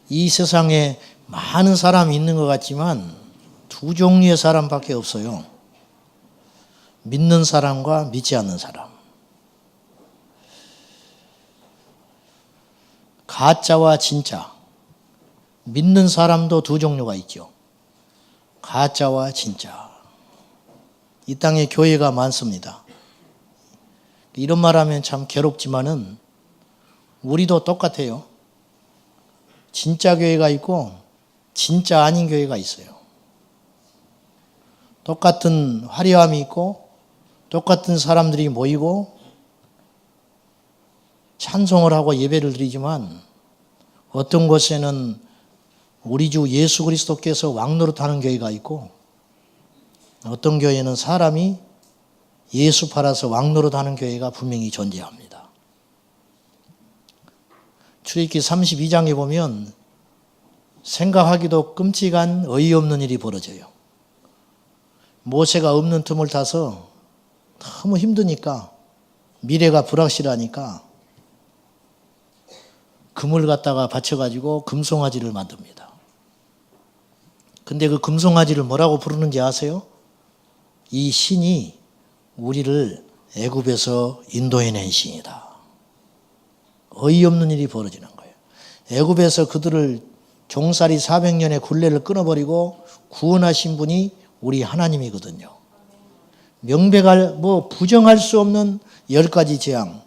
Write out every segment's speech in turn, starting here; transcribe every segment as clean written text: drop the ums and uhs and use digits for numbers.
이 세상에 많은 사람이 있는 것 같지만 두 종류의 사람밖에 없어요. 믿는 사람과 믿지 않는 사람. 가짜와 진짜. 믿는 사람도 두 종류가 있죠. 가짜와 진짜. 이 땅에 교회가 많습니다. 이런 말하면 참 괴롭지만은 우리도 똑같아요. 진짜 교회가 있고 진짜 아닌 교회가 있어요. 똑같은 화려함이 있고 똑같은 사람들이 모이고 찬송을 하고 예배를 드리지만 어떤 곳에는 우리 주 예수 그리스도께서 왕노릇하는 교회가 있고 어떤 교회는 사람이 예수 팔아서 왕노릇하는 교회가 분명히 존재합니다. 출애굽기 32장에 보면 생각하기도 끔찍한 어이없는 일이 벌어져요. 모세가 없는 틈을 타서 너무 힘드니까 미래가 불확실하니까 금을 갖다가 받쳐가지고 금송아지를 만듭니다. 근데 그 금송아지를 뭐라고 부르는지 아세요? 이 신이 우리를 애굽에서 인도해낸 신이다. 어이없는 일이 벌어지는 거예요. 애굽에서 그들을 종살이 400년의 굴레를 끊어버리고 구원하신 분이 우리 하나님이거든요. 명백할 부정할 수 없는 10가지 재앙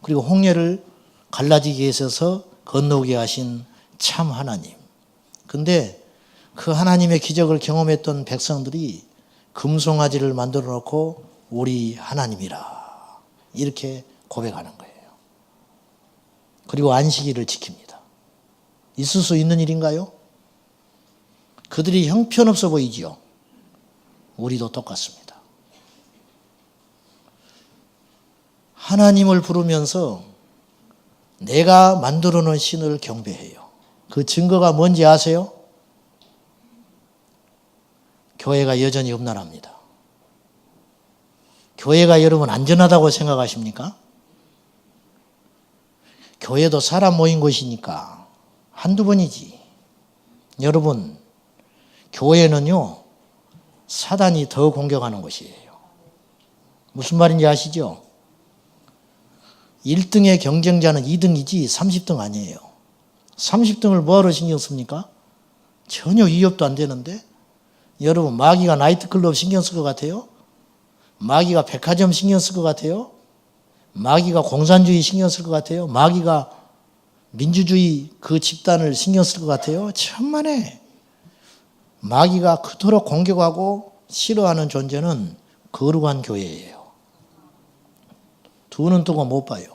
그리고 홍해를 갈라지게 하셔서 건너게 하신 참 하나님. 근데 그 하나님의 기적을 경험했던 백성들이 금송아지를 만들어 놓고 우리 하나님이라 이렇게 고백하는 거예요. 그리고 안식일을 지킵니다. 있을 수 있는 일인가요? 그들이 형편없어 보이지요. 우리도 똑같습니다. 하나님을 부르면서 내가 만들어 놓은 신을 경배해요. 그 증거가 뭔지 아세요? 교회가 여전히 험난합니다. 교회가 여러분 안전하다고 생각하십니까? 교회도 사람 모인 곳이니까 한두 번이지. 여러분, 교회는요, 사단이 더 공격하는 곳이에요. 무슨 말인지 아시죠? 1등의 경쟁자는 2등이지 30등 아니에요. 30등을 뭐하러 신경 씁니까? 전혀 위협도 안 되는데? 여러분, 마귀가 나이트클럽 신경 쓸 것 같아요? 마귀가 백화점 신경 쓸 것 같아요? 마귀가 공산주의 신경 쓸 것 같아요? 마귀가 민주주의 그 집단을 신경 쓸 것 같아요? 천만에. 마귀가 그토록 공격하고 싫어하는 존재는 거룩한 교회예요. 두 눈 뜨고 못 봐요.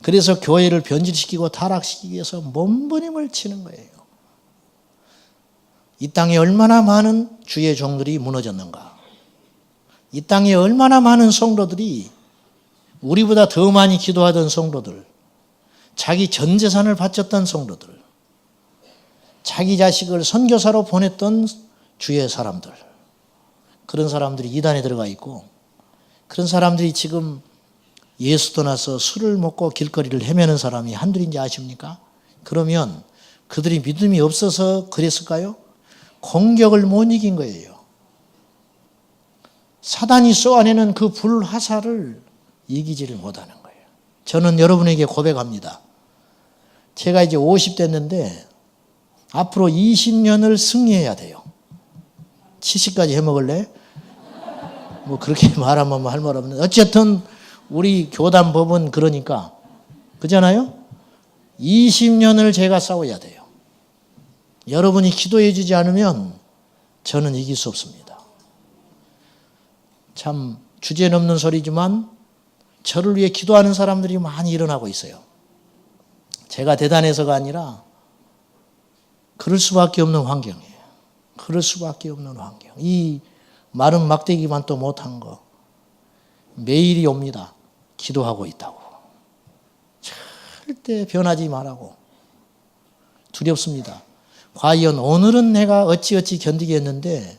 그래서 교회를 변질시키고 타락시키기 위해서 몸부림을 치는 거예요. 이 땅에 얼마나 많은 주의 종들이 무너졌는가. 이 땅에 얼마나 많은 성도들이 우리보다 더 많이 기도하던 성도들, 자기 전 재산을 바쳤던 성도들, 자기 자식을 선교사로 보냈던 주의 사람들, 그런 사람들이 이단에 들어가 있고 그런 사람들이 지금 예수 떠나서 술을 먹고 길거리를 헤매는 사람이 한둘인지 아십니까? 그러면 그들이 믿음이 없어서 그랬을까요? 공격을 못 이긴 거예요. 사단이 쏘아내는 그 불화살을 이기지를 못하는 거예요. 저는 여러분에게 고백합니다. 제가 이제 50대였는데 앞으로 20년을 승리해야 돼요. 70까지 해먹을래? 그렇게 말하면 할 말 없는데 어쨌든 우리 교단 법은 그러니까 그잖아요. 20년을 제가 싸워야 돼요. 여러분이 기도해 주지 않으면 저는 이길 수 없습니다. 참 주제넘는 소리지만 저를 위해 기도하는 사람들이 많이 일어나고 있어요. 제가 대단해서가 아니라 그럴 수밖에 없는 환경이에요. 그럴 수밖에 없는 환경. 이 마른 막대기만 또 못한 거 매일이 옵니다. 기도하고 있다고. 절대 변하지 말라고. 두렵습니다. 과연 오늘은 내가 어찌어찌 견디겠는데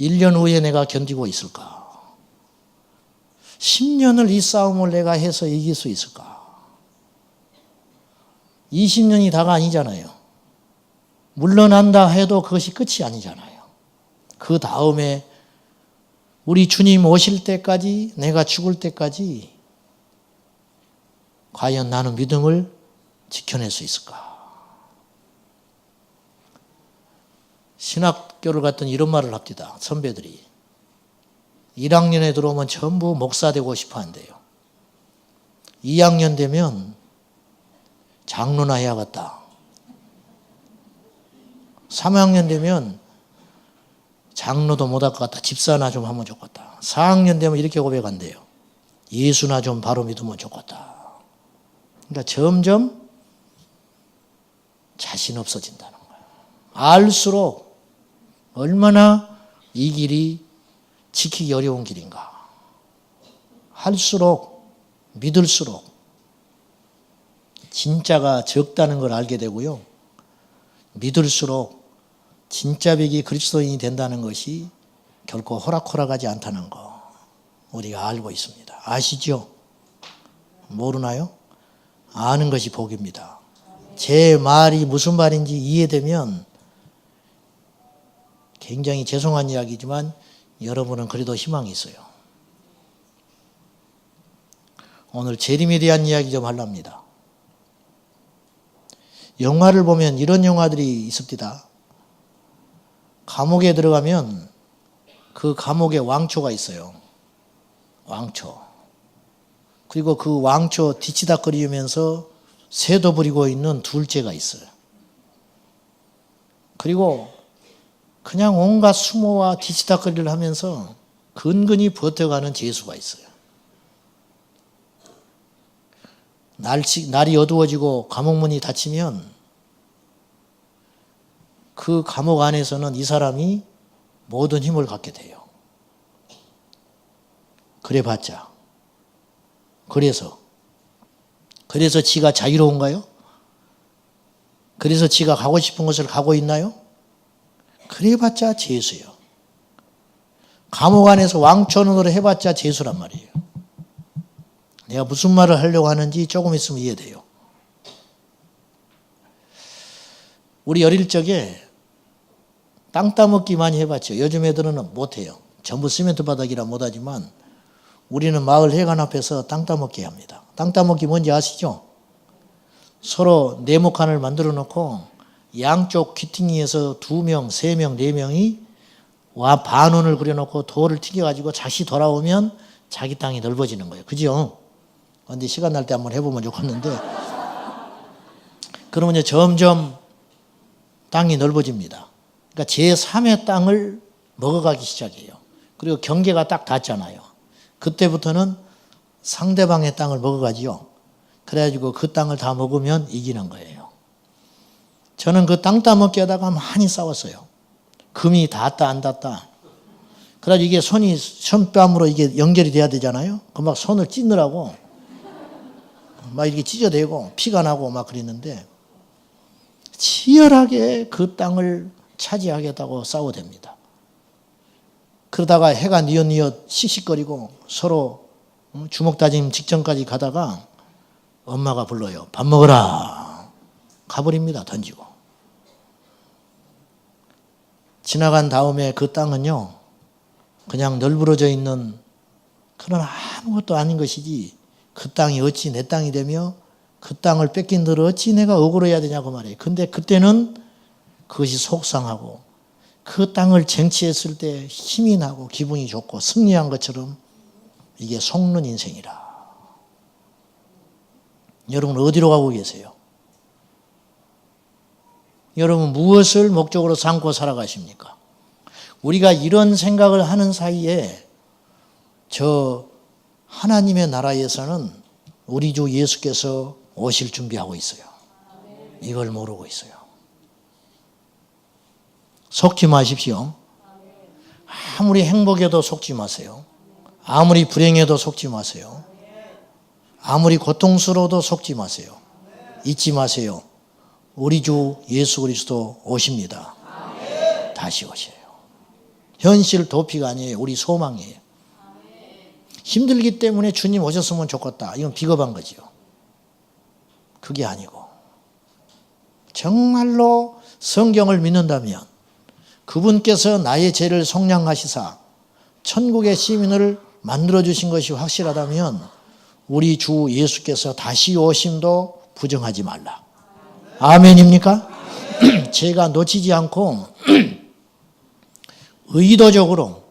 1년 후에 내가 견디고 있을까? 10년을 이 싸움을 내가 해서 이길 수 있을까? 20년이 다가 아니잖아요. 물러난다 해도 그것이 끝이 아니잖아요. 그 다음에 우리 주님 오실 때까지, 내가 죽을 때까지 과연 나는 믿음을 지켜낼 수 있을까? 신학교를 갔더니 이런 말을 합니다. 선배들이. 1학년에 들어오면 전부 목사 되고 싶어 한대요. 2학년 되면 장로나 해야겠다. 3학년 되면 장로도 못할 것 같다. 집사나 좀 하면 좋겠다. 4학년 되면 이렇게 고백한대요. 예수나 좀 바로 믿으면 좋겠다. 그러니까 점점 자신 없어진다는 거예요. 알수록 얼마나 이 길이 지키기 어려운 길인가. 할수록, 믿을수록 진짜가 적다는 걸 알게 되고요. 믿을수록 진짜 백이 그리스도인이 된다는 것이 결코 호락호락하지 않다는 거 우리가 알고 있습니다. 아시죠? 모르나요? 아는 것이 복입니다. 제 말이 무슨 말인지 이해되면 굉장히 죄송한 이야기지만 여러분은 그래도 희망이 있어요. 오늘 재림에 대한 이야기 좀 하렵니다. 영화를 보면 이런 영화들이 있습니다. 감옥에 들어가면 그 감옥에 왕초가 있어요. 왕초. 그리고 그 왕초 뒤치다거리면서 새도 부리고 있는 둘째가 있어요. 그리고 그냥 온갖 수모와 뒤치다거리를 하면서 근근히 버텨가는 죄수가 있어요. 날이 어두워지고 감옥문이 닫히면 그 감옥 안에서는 이 사람이 모든 힘을 갖게 돼요. 그래봤자. 그래서 지가 자유로운가요? 그래서 지가 가고 싶은 곳을 가고 있나요? 그래봤자 죄수요. 감옥 안에서 왕초노를 해봤자 죄수란 말이에요. 내가 무슨 말을 하려고 하는지 조금 있으면 이해돼요. 우리 어릴 적에 땅 따먹기 많이 해봤죠. 요즘 애들은 못해요. 전부 시멘트 바닥이라 못하지만 우리는 마을 회관 앞에서 땅 따먹기 합니다. 땅 따먹기 뭔지 아시죠? 서로 네모칸을 만들어 놓고 양쪽 귀퉁이에서 2명, 3명, 4명이 반원을 그려놓고 돌을 튀겨가지고 다시 돌아오면 자기 땅이 넓어지는 거예요. 그죠? 근데 시간 날 때 한번 해보면 좋겠는데 그러면 이제 점점 땅이 넓어집니다. 그러니까 제3의 땅을 먹어가기 시작해요. 그리고 경계가 딱 닿잖아요. 그때부터는 상대방의 땅을 먹어가지요. 그래가지고 그 땅을 다 먹으면 이기는 거예요. 저는 그 땅 따먹기 하다가 많이 싸웠어요. 금이 닿았다 안 닿았다. 그래가지고 이게 손뺨으로 이게 연결이 돼야 되잖아요. 그 막 손을 찢느라고 막 이렇게 찢어대고 피가 나고 막 그랬는데 치열하게 그 땅을 차지하겠다고 싸워댑니다. 그러다가 해가 뉘엿뉘엿 씩씩거리고 서로 주먹 다짐 직전까지 가다가 엄마가 불러요. 밥 먹어라. 가버립니다. 던지고. 지나간 다음에 그 땅은요. 그냥 널브러져 있는 그런 아무것도 아닌 것이지 그 땅이 어찌 내 땅이 되며 그 땅을 뺏긴 들 어찌 내가 억울해야 되냐고 말이에요. 근데 그때는 그것이 속상하고 그 땅을 쟁취했을 때 힘이 나고 기분이 좋고 승리한 것처럼 이게 속는 인생이라. 여러분 어디로 가고 계세요? 여러분 무엇을 목적으로 삼고 살아가십니까? 우리가 이런 생각을 하는 사이에 저 하나님의 나라에서는 우리 주 예수께서 오실 준비하고 있어요. 이걸 모르고 있어요. 속지 마십시오. 아무리 행복해도 속지 마세요. 아무리 불행해도 속지 마세요. 아무리 고통스러워도 속지 마세요. 잊지 마세요. 우리 주 예수 그리스도 오십니다. 다시 오셔요. 현실 도피가 아니에요. 우리 소망이에요. 힘들기 때문에 주님 오셨으면 좋겠다. 이건 비겁한 거지요. 그게 아니고 정말로 성경을 믿는다면, 그분께서 나의 죄를 속량하시사 천국의 시민을 만들어주신 것이 확실하다면 우리 주 예수께서 다시 오심도 부정하지 말라. 아멘입니까? 제가 놓치지 않고 의도적으로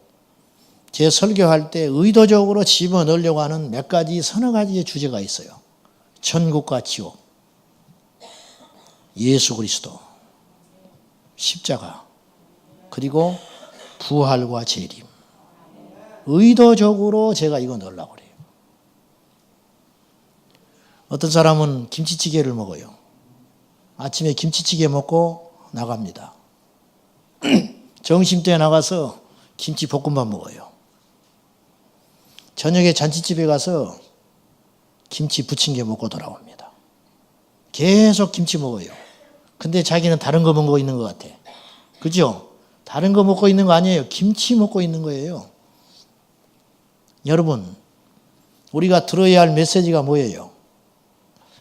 제 설교할 때 의도적으로 집어넣으려고 하는 몇 가지, 서너 가지의 주제가 있어요. 천국과 지옥, 예수 그리스도, 십자가, 그리고 부활과 재림. 의도적으로 제가 이거 넣으려고 그래요. 어떤 사람은 김치찌개를 먹어요. 아침에 김치찌개 먹고 나갑니다. 점심때 나가서 김치볶음밥 먹어요. 저녁에 잔치집에 가서 김치 부침개 먹고 돌아옵니다. 계속 김치 먹어요. 근데 자기는 다른 거 먹고 있는 것 같아. 그죠? 다른 거 먹고 있는 거 아니에요. 김치 먹고 있는 거예요. 여러분, 우리가 들어야 할 메시지가 뭐예요?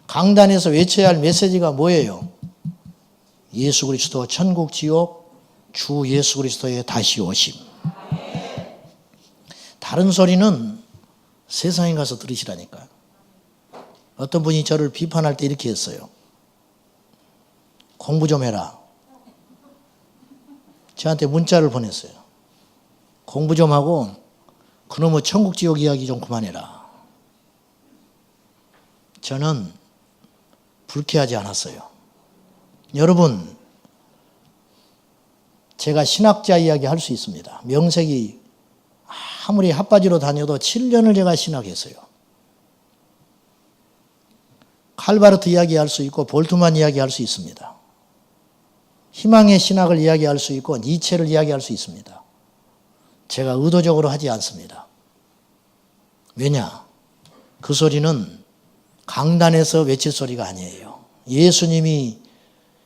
강단에서 외쳐야 할 메시지가 뭐예요? 예수 그리스도 천국 지옥, 주 예수 그리스도의 다시 오심. 다른 소리는 세상에 가서 들으시라니까요. 어떤 분이 저를 비판할 때 이렇게 했어요. 공부 좀 해라. 저한테 문자를 보냈어요. 공부 좀 하고 그놈의 천국 지옥 이야기 좀 그만해라. 저는 불쾌하지 않았어요. 여러분, 제가 신학자 이야기 할 수 있습니다. 명색이 아무리 핫바지로 다녀도 7년을 제가 신학했어요. 칼바르트 이야기할 수 있고 볼트만 이야기할 수 있습니다. 희망의 신학을 이야기할 수 있고 니체를 이야기할 수 있습니다. 제가 의도적으로 하지 않습니다. 왜냐? 그 소리는 강단에서 외칠 소리가 아니에요. 예수님이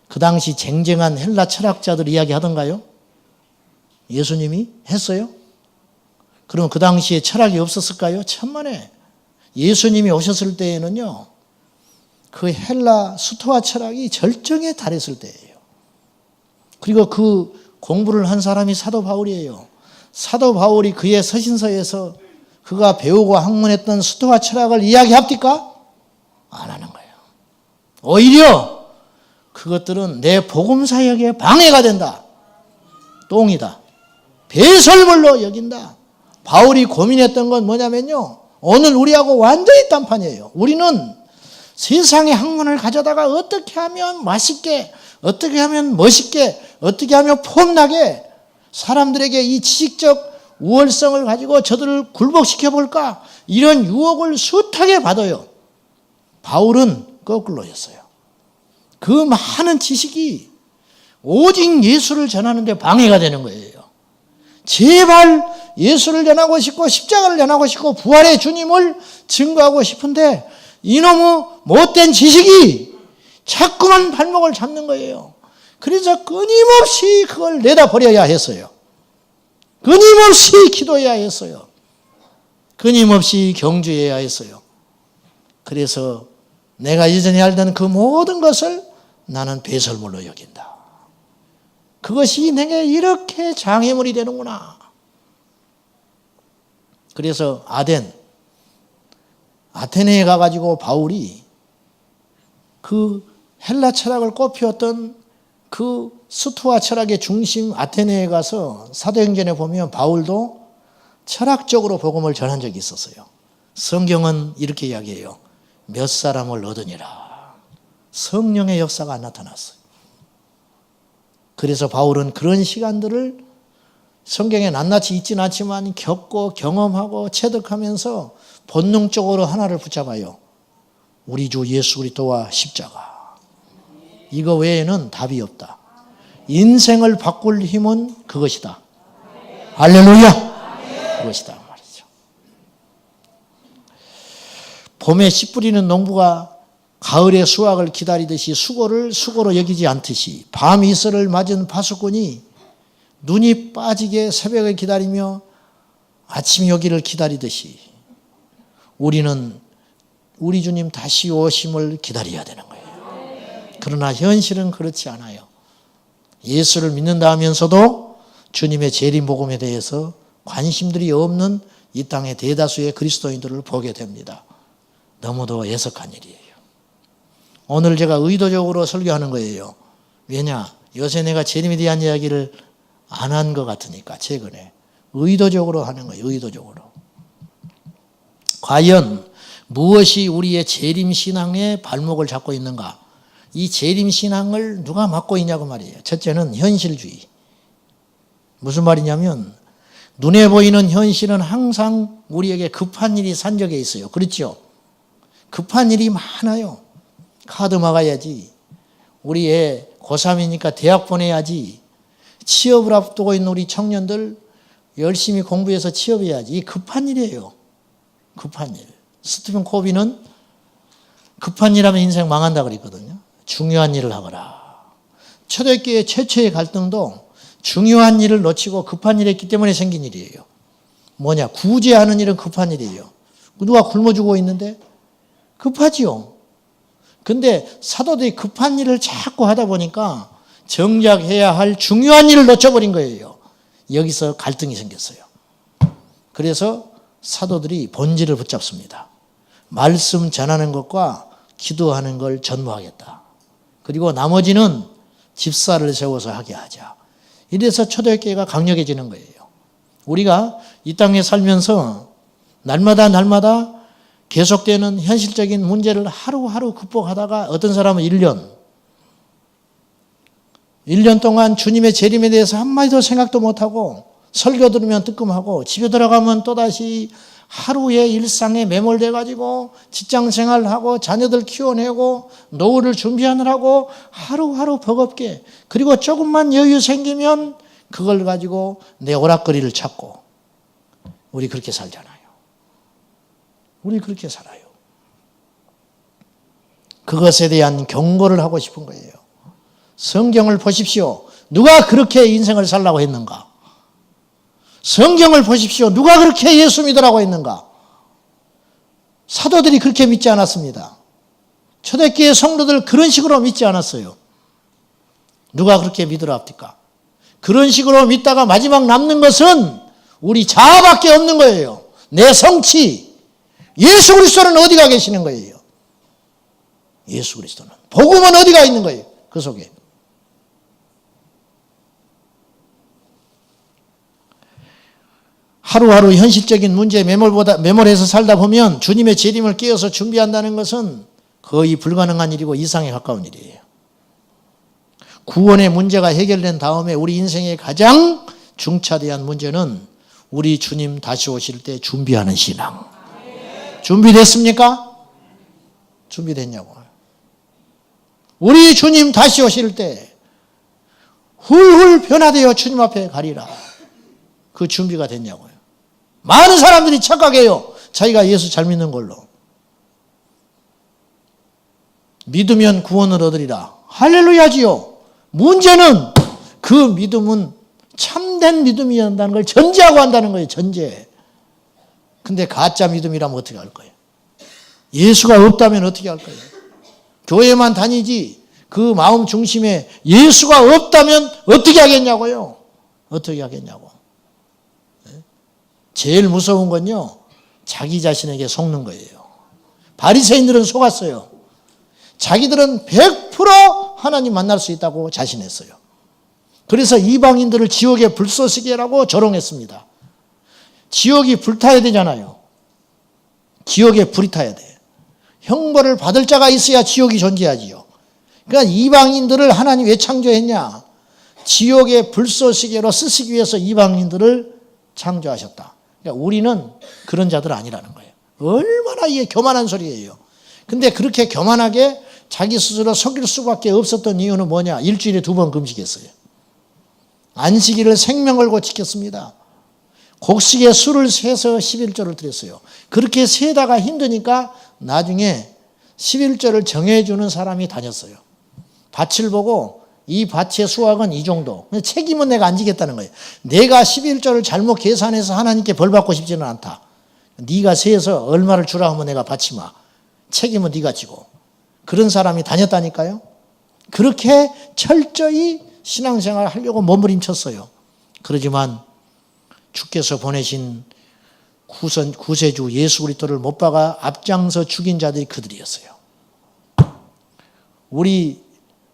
그 당시 쟁쟁한 헬라 철학자들 이야기 하던가요? 예수님이 했어요? 그럼 그 당시에 철학이 없었을까요? 천만에. 예수님이 오셨을 때에는요, 그 헬라 스토아 철학이 절정에 달했을 때예요. 그리고 그 공부를 한 사람이 사도 바울이에요. 사도 바울이 그의 서신서에서 그가 배우고 학문했던 스토아 철학을 이야기합니까? 안 하는 거예요. 오히려 그것들은 내 복음 사역에 방해가 된다. 똥이다. 배설물로 여긴다. 바울이 고민했던 건 뭐냐면요, 오늘 우리하고 완전히 딴판이에요. 우리는 세상의 학문을 가져다가 어떻게 하면 맛있게, 어떻게 하면 멋있게, 어떻게 하면 폼나게 사람들에게 이 지식적 우월성을 가지고 저들을 굴복시켜 볼까, 이런 유혹을 숱하게 받아요. 바울은 거꾸로였어요. 그 많은 지식이 오직 예수를 전하는데 방해가 되는 거예요. 제발 예수를 전하고 싶고 십자가를 전하고 싶고 부활의 주님을 증거하고 싶은데 이놈의 못된 지식이 자꾸만 발목을 잡는 거예요. 그래서 끊임없이 그걸 내다버려야 했어요. 끊임없이 기도해야 했어요. 끊임없이 경주해야 했어요. 그래서 내가 이전에 알던 그 모든 것을 나는 배설물로 여긴다. 그것이 내게 이렇게 장애물이 되는구나. 그래서 아테네에 가가지고 바울이 그 헬라 철학을 꽃피웠던 그 스토아 철학의 중심 아테네에 가서 사도행전에 보면 바울도 철학적으로 복음을 전한 적이 있었어요. 성경은 이렇게 이야기해요. 몇 사람을 얻으니라. 성령의 역사가 안 나타났어요. 그래서 바울은 그런 시간들을 성경에 낱낱이 있지는 않지만 겪고 경험하고 체득하면서 본능적으로 하나를 붙잡아요. 우리 주 예수 그리스도와 십자가. 이거 외에는 답이 없다. 인생을 바꿀 힘은 그것이다. 할렐루야. 그것이다 말이죠. 봄에 씨 뿌리는 농부가 가을의 수확을 기다리듯이 수고를 수고로 여기지 않듯이 밤 이슬을 맞은 파수꾼이 눈이 빠지게 새벽을 기다리며 아침이 오기를 기다리듯이 우리는 우리 주님 다시 오심을 기다려야 되는 거예요. 그러나 현실은 그렇지 않아요. 예수를 믿는다 하면서도 주님의 재림복음에 대해서 관심들이 없는 이 땅의 대다수의 그리스도인들을 보게 됩니다. 너무도 애석한 일이에요. 오늘 제가 의도적으로 설교하는 거예요. 왜냐? 요새 내가 재림에 대한 이야기를 안 한 것 같으니까 최근에. 의도적으로 하는 거예요. 의도적으로. 과연 무엇이 우리의 재림신앙의 발목을 잡고 있는가? 이 재림신앙을 누가 맡고 있냐고 말이에요. 첫째는 현실주의. 무슨 말이냐면 눈에 보이는 현실은 항상 우리에게 급한 일이 산적해 있어요. 그렇죠? 급한 일이 많아요. 카드 막아야지. 우리 애 고3이니까 대학 보내야지. 취업을 앞두고 있는 우리 청년들 열심히 공부해서 취업해야지. 이 급한 일이에요. 급한 일. 스티븐 코비는 급한 일 하면 인생 망한다 그랬거든요. 중요한 일을 하거라. 초대교회 최초의 갈등도 중요한 일을 놓치고 급한 일을 했기 때문에 생긴 일이에요. 뭐냐? 구제하는 일은 급한 일이에요. 누가 굶어 죽고 있는데? 급하지요. 근데 사도들이 급한 일을 자꾸 하다 보니까 정작 해야 할 중요한 일을 놓쳐버린 거예요. 여기서 갈등이 생겼어요. 그래서 사도들이 본질을 붙잡습니다. 말씀 전하는 것과 기도하는 걸 전무하겠다. 그리고 나머지는 집사를 세워서 하게 하자. 이래서 초대교회가 강력해지는 거예요. 우리가 이 땅에 살면서 날마다 계속되는 현실적인 문제를 하루하루 극복하다가 어떤 사람은 1년 동안 주님의 재림에 대해서 한마디도 생각도 못하고 설교 들으면 뜨끔하고 집에 들어가면 또다시 하루의 일상에 매몰돼 가지고 직장 생활하고 자녀들 키워내고 노후를 준비하느라고 하루하루 버겁게, 그리고 조금만 여유 생기면 그걸 가지고 내 오락거리를 찾고. 우리 그렇게 살잖아요. 우리 그렇게 살아요. 그것에 대한 경고를 하고 싶은 거예요. 성경을 보십시오. 누가 그렇게 인생을 살라고 했는가? 성경을 보십시오. 누가 그렇게 예수 믿으라고 했는가? 사도들이 그렇게 믿지 않았습니다. 초대교회 성도들 그런 식으로 믿지 않았어요. 누가 그렇게 믿으라 합니까? 그런 식으로 믿다가 마지막 남는 것은 우리 자아밖에 없는 거예요. 내 성취. 예수 그리스도는 어디가 계시는 거예요? 예수 그리스도는. 복음은 어디가 있는 거예요? 그 속에. 하루하루 현실적인 문제에 매몰해서 살다 보면 주님의 재림을 깨어서 준비한다는 것은 거의 불가능한 일이고 이상에 가까운 일이에요. 구원의 문제가 해결된 다음에 우리 인생의 가장 중차대한 문제는 우리 주님 다시 오실 때 준비하는 신앙. 준비됐습니까? 준비됐냐고. 우리 주님 다시 오실 때 훌훌 변화되어 주님 앞에 가리라. 그 준비가 됐냐고요. 많은 사람들이 착각해요. 자기가 예수 잘 믿는 걸로. 믿으면 구원을 얻으리라. 할렐루야지요. 문제는 그 믿음은 참된 믿음이란다는 걸 전제하고 한다는 거예요. 전제. 근데 가짜 믿음이라면 어떻게 할 거예요? 예수가 없다면 어떻게 할 거예요? 교회만 다니지 그 마음 중심에 예수가 없다면 어떻게 하겠냐고요? 어떻게 하겠냐고. 제일 무서운 건요, 자기 자신에게 속는 거예요. 바리새인들은 속았어요. 자기들은 100% 하나님 만날 수 있다고 자신했어요. 그래서 이방인들을 지옥의 불쏘시개라고 조롱했습니다. 지옥이 불타야 되잖아요. 지옥에 불이 타야 돼. 형벌을 받을 자가 있어야 지옥이 존재하지요. 그러니까 이방인들을 하나님 왜 창조했냐? 지옥의 불쏘시개로 쓰시기 위해서 이방인들을 창조하셨다. 그러니까 우리는 그런 자들 아니라는 거예요. 얼마나 이게 교만한 소리예요. 근데 그렇게 교만하게 자기 스스로 속일 수밖에 없었던 이유는 뭐냐? 일주일에 2번 금식했어요. 안식일을 생명 걸고 지켰습니다. 곡식에 술을 세서 11조를 드렸어요. 그렇게 세다가 힘드니까 나중에 11조를 정해주는 사람이 다녔어요. 밭을 보고 이 밭의 수확은 이 정도. 책임은 내가 안 지겠다는 거예요. 내가 11조를 잘못 계산해서 하나님께 벌 받고 싶지는 않다. 네가 세서 얼마를 주라 하면 내가 받지 마. 책임은 네가 지고. 그런 사람이 다녔다니까요. 그렇게 철저히 신앙생활 하려고 몸부림쳤어요. 그러지만 주께서 보내신 구세주 예수 그리스도를 못 박아 앞장서 죽인 자들이 그들이었어요. 우리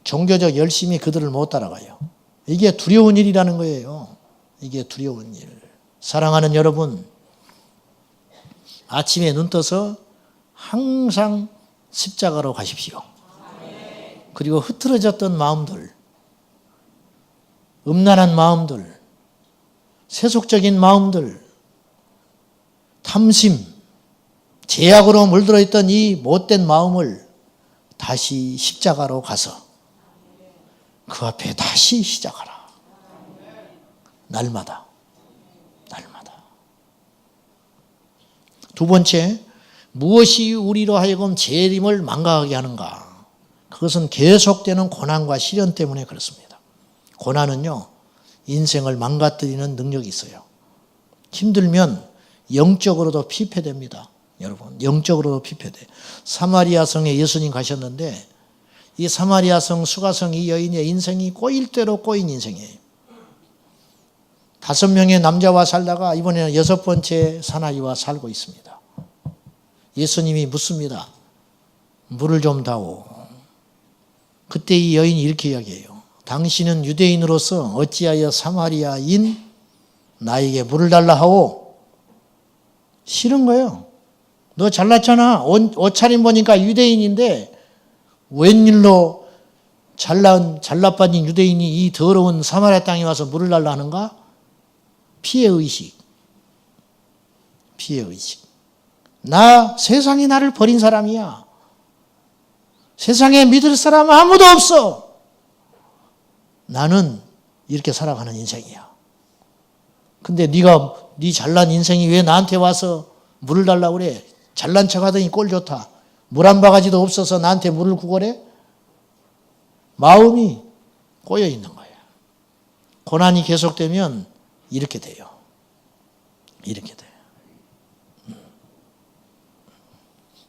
종교적 열심히 그들을 못 따라가요. 이게 두려운 일이라는 거예요. 이게 두려운 일. 사랑하는 여러분, 아침에 눈 떠서 항상 십자가로 가십시오. 그리고 흐트러졌던 마음들, 음란한 마음들, 세속적인 마음들, 탐심, 제약으로 물들어 있던 이 못된 마음을 다시 십자가로 가서 그 앞에 다시 시작하라. 날마다. 두 번째, 무엇이 우리로 하여금 재림을 망각하게 하는가? 그것은 계속되는 고난과 시련 때문에 그렇습니다. 고난은요, 인생을 망가뜨리는 능력이 있어요. 힘들면 영적으로도 피폐됩니다. 여러분, 영적으로도 피폐돼. 사마리아 성에 예수님 가셨는데 이 사마리아 성 수가성 이 여인의 인생이 꼬일 대로 꼬인 인생이에요. 5명의 남자와 살다가 이번에는 6번째 사나이와 살고 있습니다. 예수님이 묻습니다. 물을 좀 다오. 그때 이 여인이 이렇게 이야기해요. 당신은 유대인으로서 어찌하여 사마리아인 나에게 물을 달라 하오? 싫은 거예요. 너 잘났잖아. 옷차림 보니까 유대인인데 웬일로 잘나빠진 유대인이 이 더러운 사마리아 땅에 와서 물을 달라 하는가? 피해의식. 나 세상이 나를 버린 사람이야. 세상에 믿을 사람 아무도 없어. 나는 이렇게 살아가는 인생이야. 근데 네 잘난 인생이 왜 나한테 와서 물을 달라고 그래? 잘난 척하더니 꼴 좋다. 물 한 바가지도 없어서 나한테 물을 구걸해? 마음이 꼬여 있는 거야. 고난이 계속되면 이렇게 돼요.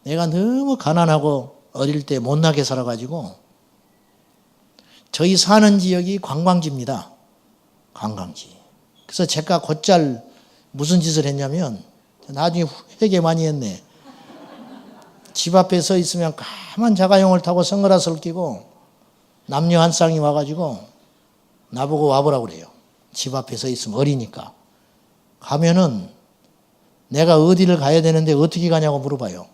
내가 너무 가난하고 어릴 때 못나게 살아가지고 저희 사는 지역이 관광지입니다. 관광지. 그래서 제가 곧잘 무슨 짓을 했냐면 나중에 회개 많이 했네. 집 앞에 서 있으면 까만 자가용을 타고 선글라스를 끼고 남녀 한 쌍이 와가지고 나보고 와보라고 그래요. 집 앞에 서 있으면 어리니까. 가면은 내가 어디를 가야 되는데 어떻게 가냐고 물어봐요.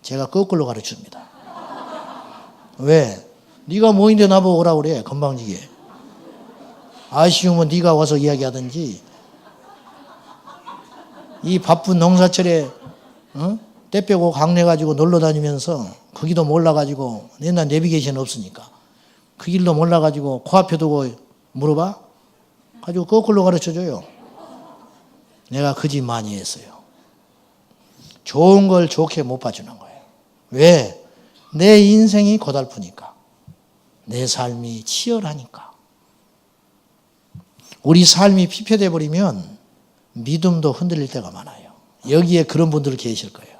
제가 거꾸로 가르쳐줍니다. 왜? 네가 뭐인데 나보고 오라고 그래. 건방지게. 아쉬우면 네가 와서 이야기하든지. 이 바쁜 농사철에 때 빼고 강내 가지고 놀러 다니면서 거기도 몰라가지고 옛날 내비게이션 없으니까 그 길도 몰라가지고 코앞에 두고 물어봐? 가지고 거꾸로 가르쳐줘요. 내가 그 짓 많이 했어요. 좋은 걸 좋게 못 봐주는 거예요. 왜? 내 인생이 고달프니까. 내 삶이 치열하니까. 우리 삶이 피폐돼 버리면 믿음도 흔들릴 때가 많아요. 여기에 그런 분들 계실 거예요.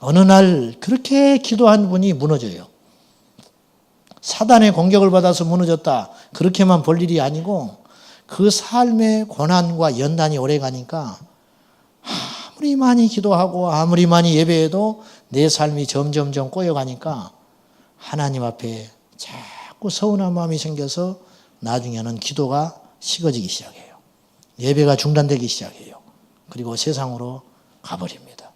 어느 날 그렇게 기도한 분이 무너져요. 사단의 공격을 받아서 무너졌다. 그렇게만 볼 일이 아니고 그 삶의 고난과 연단이 오래 가니까 아무리 많이 기도하고 아무리 많이 예배해도 내 삶이 점점점 꼬여가니까 하나님 앞에 자꾸 서운한 마음이 생겨서 나중에는 기도가 식어지기 시작해요. 예배가 중단되기 시작해요. 그리고 세상으로 가버립니다.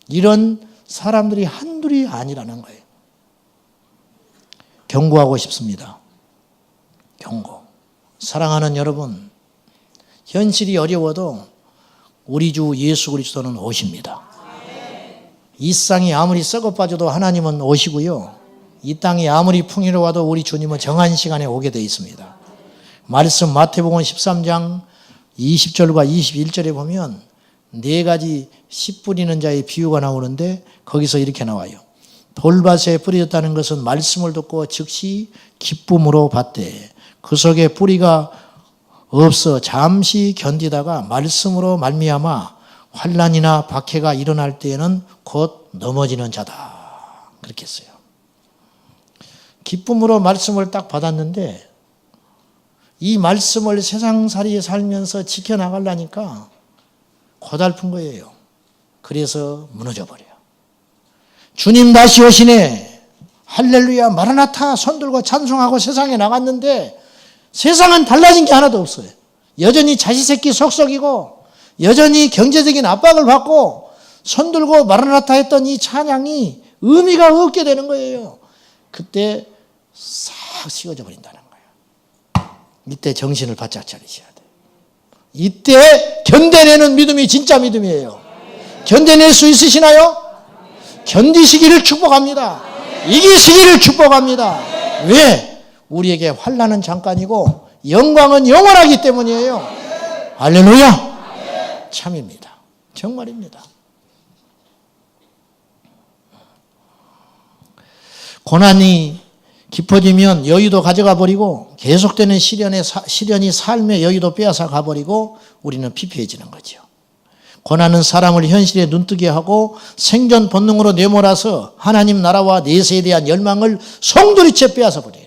이런 사람들이 한둘이 아니라는 거예요. 경고하고 싶습니다. 경고. 사랑하는 여러분, 현실이 어려워도 우리 주 예수 그리스도는 오십니다. 이 땅이 아무리 썩어 빠져도 하나님은 오시고요. 이 땅이 아무리 풍요로워도 우리 주님은 정한 시간에 오게 되어 있습니다. 말씀 마태복음 13장 20절과 21절에 보면 4가지 씨 뿌리는 자의 비유가 나오는데 거기서 이렇게 나와요. 돌밭에 뿌려졌다는 것은 말씀을 듣고 즉시 기쁨으로 받되 그 속에 뿌리가 없어 잠시 견디다가 말씀으로 말미암아 환난이나 박해가 일어날 때에는 곧 넘어지는 자다. 그렇게 했어요. 기쁨으로 말씀을 딱 받았는데 이 말씀을 세상살이에 살면서 지켜나가려니까 고달픈 거예요. 그래서 무너져 버려요. 주님 다시 오시네. 할렐루야 마라나타 손 들고 찬송하고 세상에 나갔는데 세상은 달라진 게 하나도 없어요. 여전히 자식새끼 속썩이고 여전히 경제적인 압박을 받고 손 들고 마라나타 했던 이 찬양이 의미가 없게 되는 거예요. 그때 싹 식어져 버린다는 거예요. 이때 정신을 바짝 차리셔야 돼요. 이때 견뎌내는 믿음이 진짜 믿음이에요. 견뎌낼 수 있으시나요? 견디시기를 축복합니다. 이기시기를 축복합니다. 왜? 우리에게 환난은 잠깐이고 영광은 영원하기 때문이에요. 할렐루야! 참입니다. 정말입니다. 고난이 깊어지면 여유도 가져가 버리고 계속되는 시련이 삶의 여유도 빼앗아 가버리고 우리는 피폐해지는 거죠. 고난은 사람을 현실에 눈뜨게 하고 생존 본능으로 내몰아서 하나님 나라와 내세에 대한 열망을 송두리째 빼앗아 버려요.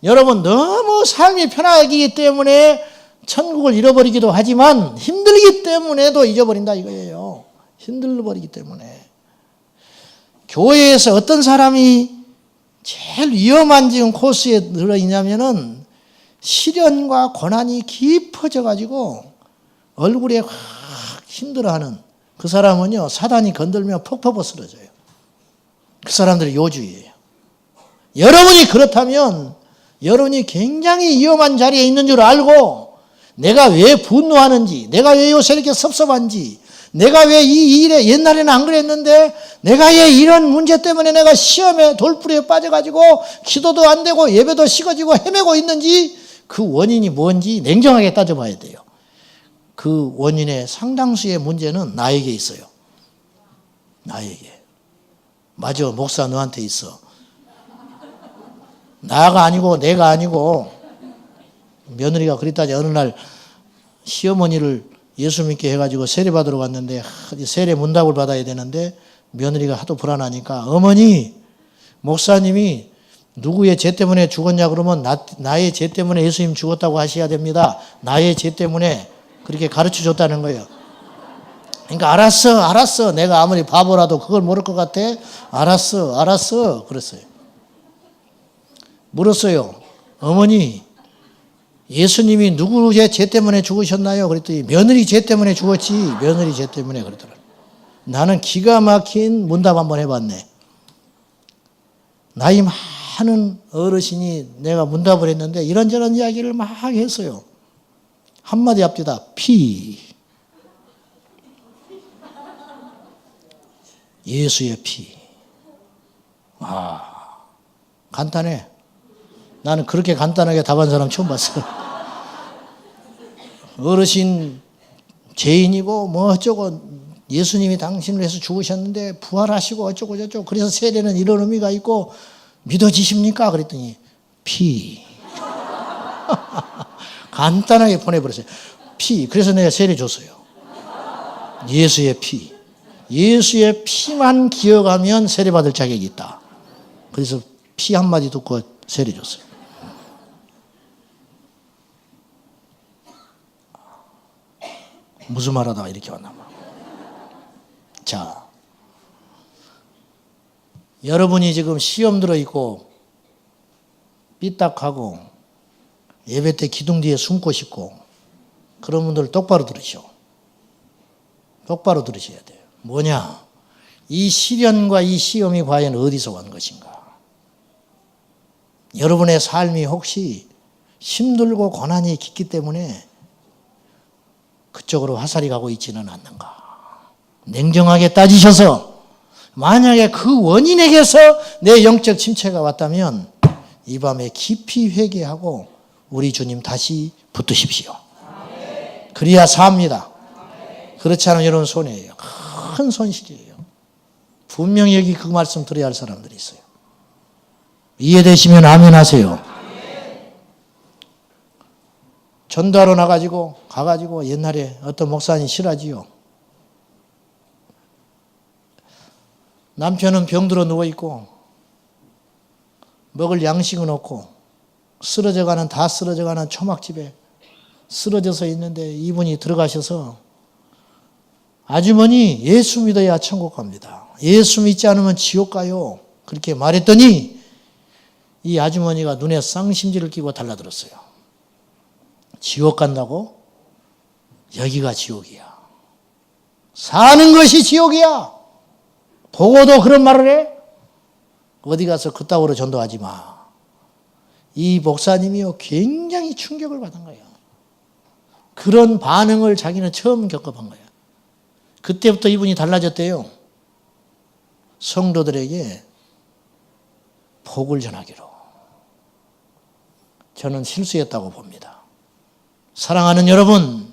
여러분 너무 삶이 편하기 때문에 천국을 잃어버리기도 하지만 힘들기 때문에도 잊어버린다 이거예요. 힘들어버리기 때문에. 교회에서 어떤 사람이 제일 위험한 지금 코스에 들어있냐면은 시련과 고난이 깊어져 가지고 얼굴에 확 힘들어하는 그 사람은요 사단이 건들면 퍽퍽 쓰러져요. 그 사람들이 요주예요. 여러분이 그렇다면 여러분이 굉장히 위험한 자리에 있는 줄 알고 내가 왜 분노하는지, 내가 왜 요새 이렇게 섭섭한지, 내가 왜 이 일에 옛날에는 안 그랬는데 내가 왜 이런 문제 때문에 내가 시험에 돌풀이에 빠져가지고 기도도 안 되고 예배도 식어지고 헤매고 있는지 그 원인이 뭔지 냉정하게 따져봐야 돼요. 그 원인의 상당수의 문제는 나에게 있어요. 나에게. 맞아, 목사 너한테 있어. 나가 아니고 내가 아니고 며느리가 그랬다지 어느 날 시어머니를 예수 믿게 해가지고 세례 받으러 갔는데 세례 문답을 받아야 되는데 며느리가 하도 불안하니까 어머니 목사님이 누구의 죄 때문에 죽었냐 그러면 나의 죄 때문에 예수님 죽었다고 하셔야 됩니다. 나의 죄 때문에 그렇게 가르쳐 줬다는 거예요. 그러니까 알았어. 내가 아무리 바보라도 그걸 모를 것 같아. 알았어. 그랬어요. 물었어요. 어머니 예수님이 누구의 죄 때문에 죽으셨나요? 그랬더니 며느리 죄 때문에 죽었지. 며느리 죄 때문에 그러더라고요. 나는 기가 막힌 문답 한번 해봤네. 나이 많은 어르신이 내가 문답을 했는데 이런저런 이야기를 막 했어요. 한마디 합디다. 피. 예수의 피. 간단해. 나는 그렇게 간단하게 답한 사람 처음 봤어. 어르신 죄인이고 뭐 어쩌고 예수님이 당신을 위해서 죽으셨는데 부활하시고 어쩌고 저쩌고 그래서 세례는 이런 의미가 있고 믿어지십니까? 그랬더니 피. 간단하게 보내버렸어요. 피. 그래서 내가 세례 줬어요. 예수의 피. 예수의 피만 기억하면 세례 받을 자격이 있다. 그래서 피 한마디 듣고 세례 줬어요. 무슨 말 하다가 이렇게 왔나 봐. 자, 여러분이 지금 시험 들어있고 삐딱하고 예배 때 기둥 뒤에 숨고 싶고 그런 분들 똑바로 들으시오. 똑바로 들으셔야 돼요. 뭐냐? 이 시련과 이 시험이 과연 어디서 온 것인가? 여러분의 삶이 혹시 힘들고 고난이 깊기 때문에 그쪽으로 화살이 가고 있지는 않는가? 냉정하게 따지셔서 만약에 그 원인에게서 내 영적 침체가 왔다면 이 밤에 깊이 회개하고 우리 주님 다시 붙드십시오. 그래야 삽니다. 그렇지 않으면 여러분 손해예요. 큰 손실이에요. 분명히 여기 그 말씀 들어야 할 사람들이 있어요. 이해되시면 아멘 하세요. 전도하러 가가지고 옛날에 어떤 목사님 실하지요. 남편은 병들어 누워있고 먹을 양식은 없고 다 쓰러져가는 초막집에 쓰러져서 있는데 이분이 들어가셔서 아주머니 예수 믿어야 천국 갑니다. 예수 믿지 않으면 지옥 가요. 그렇게 말했더니 이 아주머니가 눈에 쌍심지를 끼고 달라들었어요. 지옥 간다고? 여기가 지옥이야. 사는 것이 지옥이야. 보고도 그런 말을 해? 어디 가서 그따구로 전도하지 마. 이 목사님이요 굉장히 충격을 받은 거예요. 그런 반응을 자기는 처음 겪어본 거예요. 그때부터 이분이 달라졌대요. 성도들에게 복을 전하기로. 저는 실수했다고 봅니다. 사랑하는 여러분,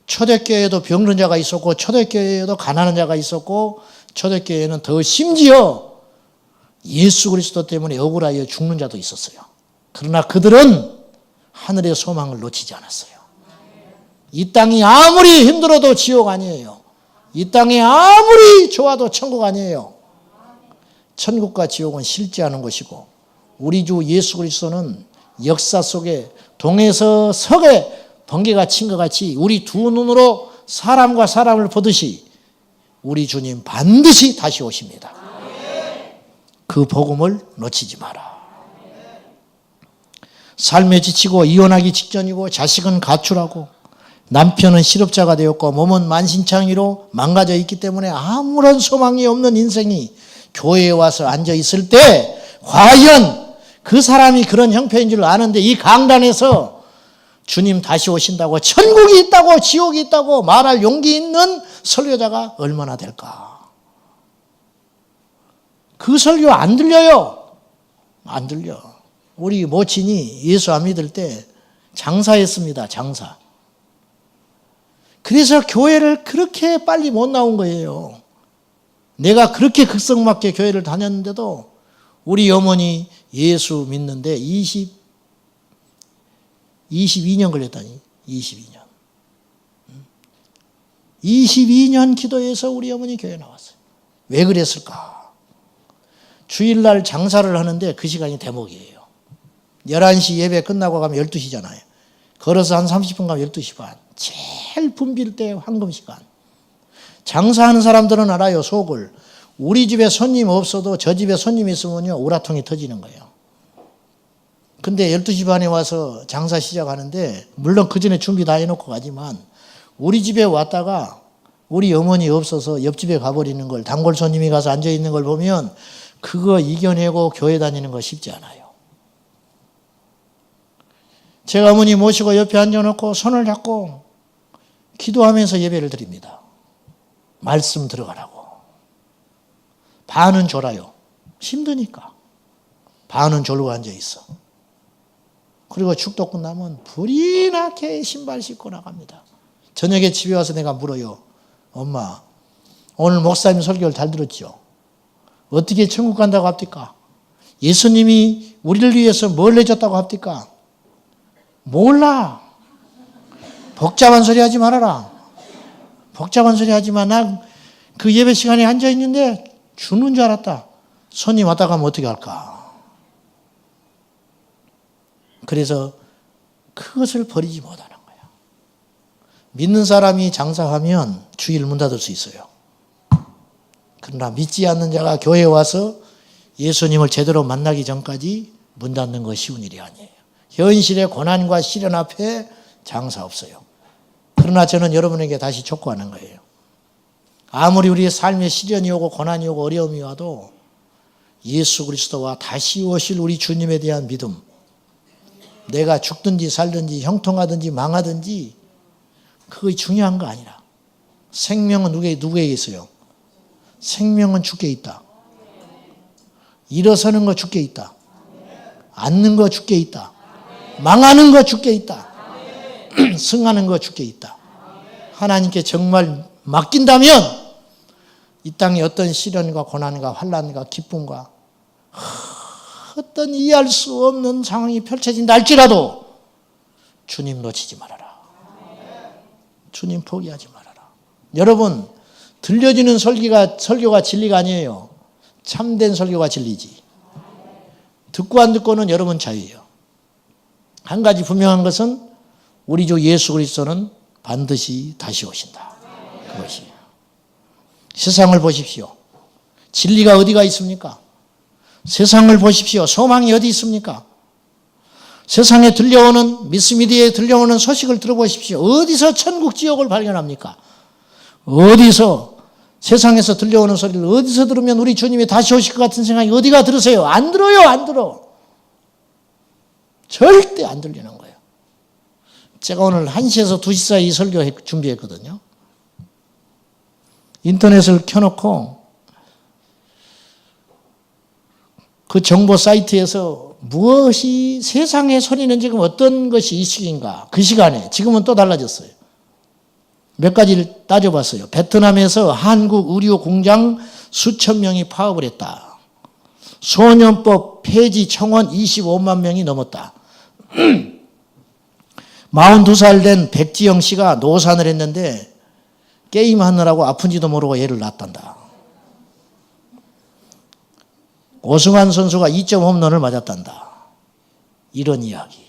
초대교회에도 병든 자가 있었고 초대교회에도 가난한 자가 있었고 초대교회에는 더 심지어 예수 그리스도 때문에 억울하여 죽는 자도 있었어요. 그러나 그들은 하늘의 소망을 놓치지 않았어요. 이 땅이 아무리 힘들어도 지옥 아니에요. 이 땅이 아무리 좋아도 천국 아니에요. 천국과 지옥은 실제하는 것이고 우리 주 예수 그리스도는 역사 속에 동에서 석에 번개가 친 것 같이 우리 두 눈으로 사람과 사람을 보듯이 우리 주님 반드시 다시 오십니다. 그 복음을 놓치지 마라. 삶에 지치고 이혼하기 직전이고 자식은 가출하고 남편은 실업자가 되었고 몸은 만신창이로 망가져 있기 때문에 아무런 소망이 없는 인생이 교회에 와서 앉아 있을 때 과연 그 사람이 그런 형편인 줄 아는데 이 강단에서 주님 다시 오신다고 천국이 있다고 지옥이 있다고 말할 용기 있는 설교자가 얼마나 될까? 그 설교 안 들려요. 안 들려. 우리 모친이 예수 안 믿을 때 장사했습니다. 장사. 그래서 교회를 그렇게 빨리 못 나온 거예요. 내가 그렇게 극성맞게 교회를 다녔는데도 우리 어머니 예수 믿는데 22년 걸렸다니. 22년. 22년 기도해서 우리 어머니 교회 나왔어요. 왜 그랬을까? 주일날 장사를 하는데 그 시간이 대목이에요. 11시 예배 끝나고 가면 12시잖아요. 걸어서 한 30분 가면 12시 반. 제일 붐빌 때 황금 시간. 장사하는 사람들은 알아요. 속을. 우리 집에 손님 없어도 저 집에 손님 있으면요 우라통이 터지는 거예요. 근데 12시 반에 와서 장사 시작하는데 물론 그 전에 준비 다 해놓고 가지만 우리 집에 왔다가 우리 어머니 없어서 옆집에 가버리는 걸 단골 손님이 가서 앉아있는 걸 보면 그거 이겨내고 교회 다니는 거 쉽지 않아요. 제가 어머니 모시고 옆에 앉아놓고 손을 잡고 기도하면서 예배를 드립니다. 말씀 들어가라고. 반은 졸아요. 힘드니까. 반은 졸고 앉아있어. 그리고 축도 끝나면 불이 나게 신발 신고 나갑니다. 저녁에 집에 와서 내가 물어요. 엄마, 오늘 목사님 설교를 잘 들었죠? 어떻게 천국 간다고 합니까? 예수님이 우리를 위해서 뭘 해줬다고 합니까? 몰라. 복잡한 소리 하지 말아라. 복잡한 소리 하지 마. 나 그 예배 시간에 앉아있는데 죽는 줄 알았다. 손님 왔다 가면 어떻게 할까? 그래서 그것을 버리지 못하는 거야. 믿는 사람이 장사하면 주일 문 닫을 수 있어요. 그러나 믿지 않는 자가 교회에 와서 예수님을 제대로 만나기 전까지 문 닫는 거 쉬운 일이 아니에요. 현실의 고난과 시련 앞에 장사 없어요. 그러나 저는 여러분에게 다시 촉구하는 거예요. 아무리 우리의 삶에 시련이 오고 고난이 오고 어려움이 와도 예수 그리스도와 다시 오실 우리 주님에 대한 믿음, 내가 죽든지 살든지 형통하든지 망하든지 그게 중요한 거 아니라 생명은 누구에게 있어요? 생명은 주께 있다. 일어서는 거 주께 있다. 앉는 거 주께 있다. 망하는 거 주께 있다. 승하는 거 주께 있다. 하나님께 정말 맡긴다면 이 땅에 어떤 시련과 고난과 환난과 기쁨과 어떤 이해할 수 없는 상황이 펼쳐진다 할지라도 주님 놓치지 말아라. 주님 포기하지 말아라. 여러분, 들려지는 설교가 진리가 아니에요. 참된 설교가 진리지. 듣고 안 듣고는 여러분 자유예요. 한 가지 분명한 것은 우리 주 예수 그리스도는 반드시 다시 오신다. 그것이에요. 세상을 보십시오. 진리가 어디가 있습니까? 세상을 보십시오. 소망이 어디 있습니까? 세상에 들려오는, 미스미디어에 들려오는 소식을 들어보십시오. 어디서 천국 지옥을 발견합니까? 어디서, 세상에서 들려오는 소리를 어디서 들으면 우리 주님이 다시 오실 것 같은 생각이 어디가 들으세요? 안 들어요, 안 들어. 절대 안 들리는 거예요. 제가 오늘 1시에서 2시 사이 설교 준비했거든요. 인터넷을 켜놓고 그 정보 사이트에서 무엇이 세상의 소리는 지금 어떤 것이 이 시기인가? 그 시간에 지금은 또 달라졌어요. 몇 가지를 따져봤어요. 베트남에서 한국 의료 공장 수천 명이 파업을 했다. 소년법 폐지 청원 25만 명이 넘었다. 42살 된 백지영 씨가 노산을 했는데 게임하느라고 아픈지도 모르고 애를 낳았단다. 오승환 선수가 2점 홈런을 맞았단다. 이런 이야기.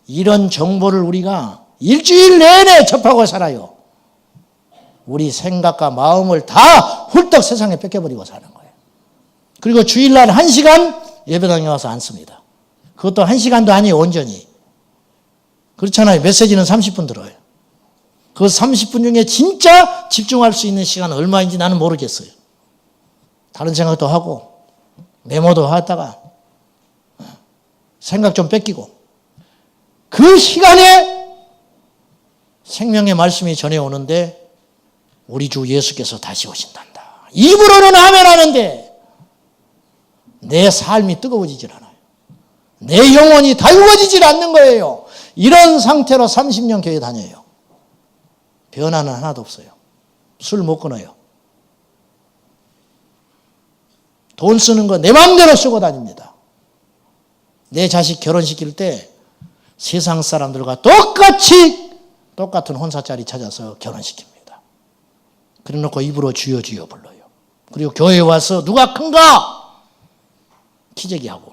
이런 정보를 우리가 일주일 내내 접하고 살아요. 우리 생각과 마음을 다 훌떡 세상에 뺏겨버리고 사는 거예요. 그리고 주일날 1시간 예배당에 와서 앉습니다. 그것도 1시간도 아니에요, 온전히. 그렇잖아요. 메시지는 30분 들어요. 그 30분 중에 진짜 집중할 수 있는 시간은 얼마인지 나는 모르겠어요. 다른 생각도 하고 메모도 하다가 생각 좀 뺏기고 그 시간에 생명의 말씀이 전해오는데 우리 주 예수께서 다시 오신단다. 입으로는 아멘 하는데 내 삶이 뜨거워지질 않아요. 내 영혼이 달궈지질 않는 거예요. 이런 상태로 30년 교회 다녀요. 변화는 하나도 없어요. 술 못 끊어요. 돈 쓰는 거 내 마음대로 쓰고 다닙니다. 내 자식 결혼시킬 때 세상 사람들과 똑같은 혼사자리 찾아서 결혼시킵니다. 그래 놓고 입으로 주여 주여 불러요. 그리고 교회에 와서 누가 큰가? 기재기하고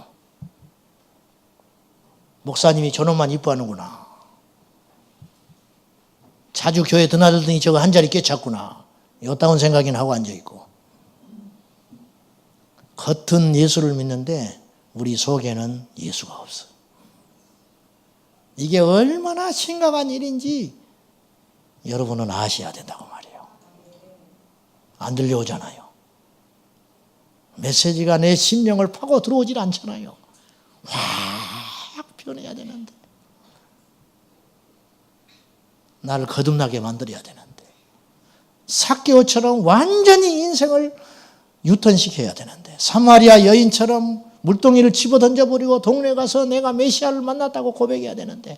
목사님이 저놈만 이뻐하는구나. 자주 교회 드나들더니 저거 한 자리 꿰찼구나. 이따운 생각이나 하고 앉아있고. 겉은 예수를 믿는데 우리 속에는 예수가 없어. 이게 얼마나 심각한 일인지 여러분은 아셔야 된다고 말이에요. 안 들려오잖아요. 메시지가 내 심령을 파고 들어오질 않잖아요. 확 변해야 되는데. 나를 거듭나게 만들어야 되는데. 삭개오처럼 완전히 인생을 유턴시켜야 되는데. 사마리아 여인처럼 물동이를 집어던져버리고 동네 가서 내가 메시아를 만났다고 고백해야 되는데.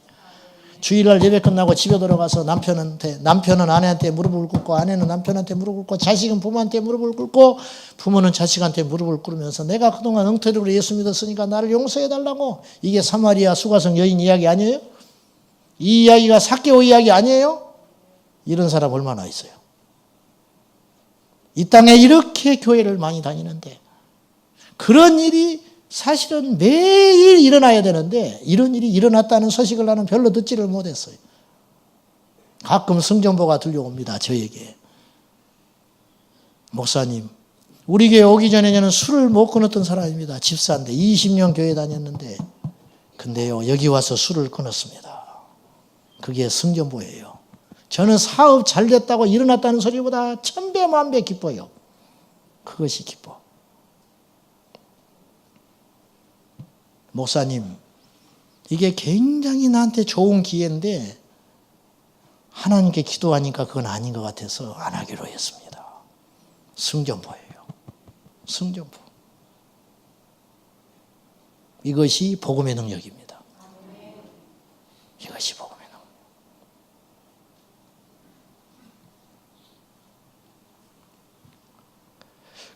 주일날 예배 끝나고 집에 들어가서 남편은 아내한테 무릎을 꿇고 아내는 남편한테 무릎을 꿇고 자식은 부모한테 무릎을 꿇고 부모는 자식한테 무릎을 꿇으면서 내가 그동안 엉터리로 예수 믿었으니까 나를 용서해달라고. 이게 사마리아 수가성 여인 이야기 아니에요? 이 이야기가 삭개오 이야기 아니에요? 이런 사람 얼마나 있어요? 이 땅에 이렇게 교회를 많이 다니는데 그런 일이 사실은 매일 일어나야 되는데 이런 일이 일어났다는 소식을 나는 별로 듣지를 못했어요. 가끔 승전보가 들려옵니다. 저에게. 목사님, 우리 교회 오기 전에는 술을 못 끊었던 사람입니다. 집사인데 20년 교회 다녔는데 근데요 여기 와서 술을 끊었습니다. 그게 승전보예요. 저는 사업 잘 됐다고 일어났다는 소리보다 1000배 만배 기뻐요. 그것이 기뻐. 목사님, 이게 굉장히 나한테 좋은 기회인데 하나님께 기도하니까 그건 아닌 것 같아서 안 하기로 했습니다. 승전보예요. 승전보. 이것이 복음의 능력입니다. 이것이 복음의 능력.